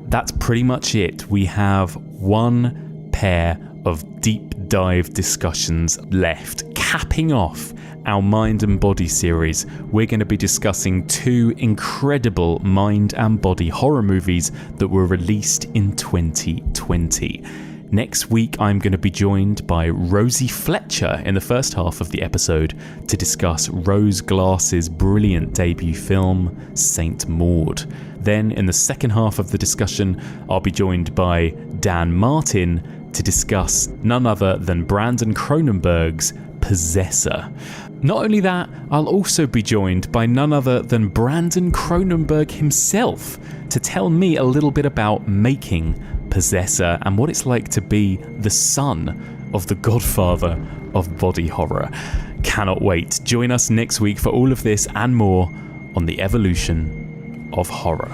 that's pretty much it. We have one pair of deep dive discussions left. Capping off our Mind and Body series, we're going to be discussing two incredible mind and body horror movies that were released in 2020. Next week, I'm going to be joined by Rosie Fletcher in the first half of the episode to discuss Rose Glass's brilliant debut film, Saint Maud. Then, in the second half of the discussion, I'll be joined by Dan Martin to discuss none other than Brandon Cronenberg's Possessor. Not only that, I'll also be joined by none other than Brandon Cronenberg himself to tell me a little bit about making Possessor and what it's like to be the son of the godfather of body horror. Cannot wait. Join us next week for all of this and more on the Evolution of Horror.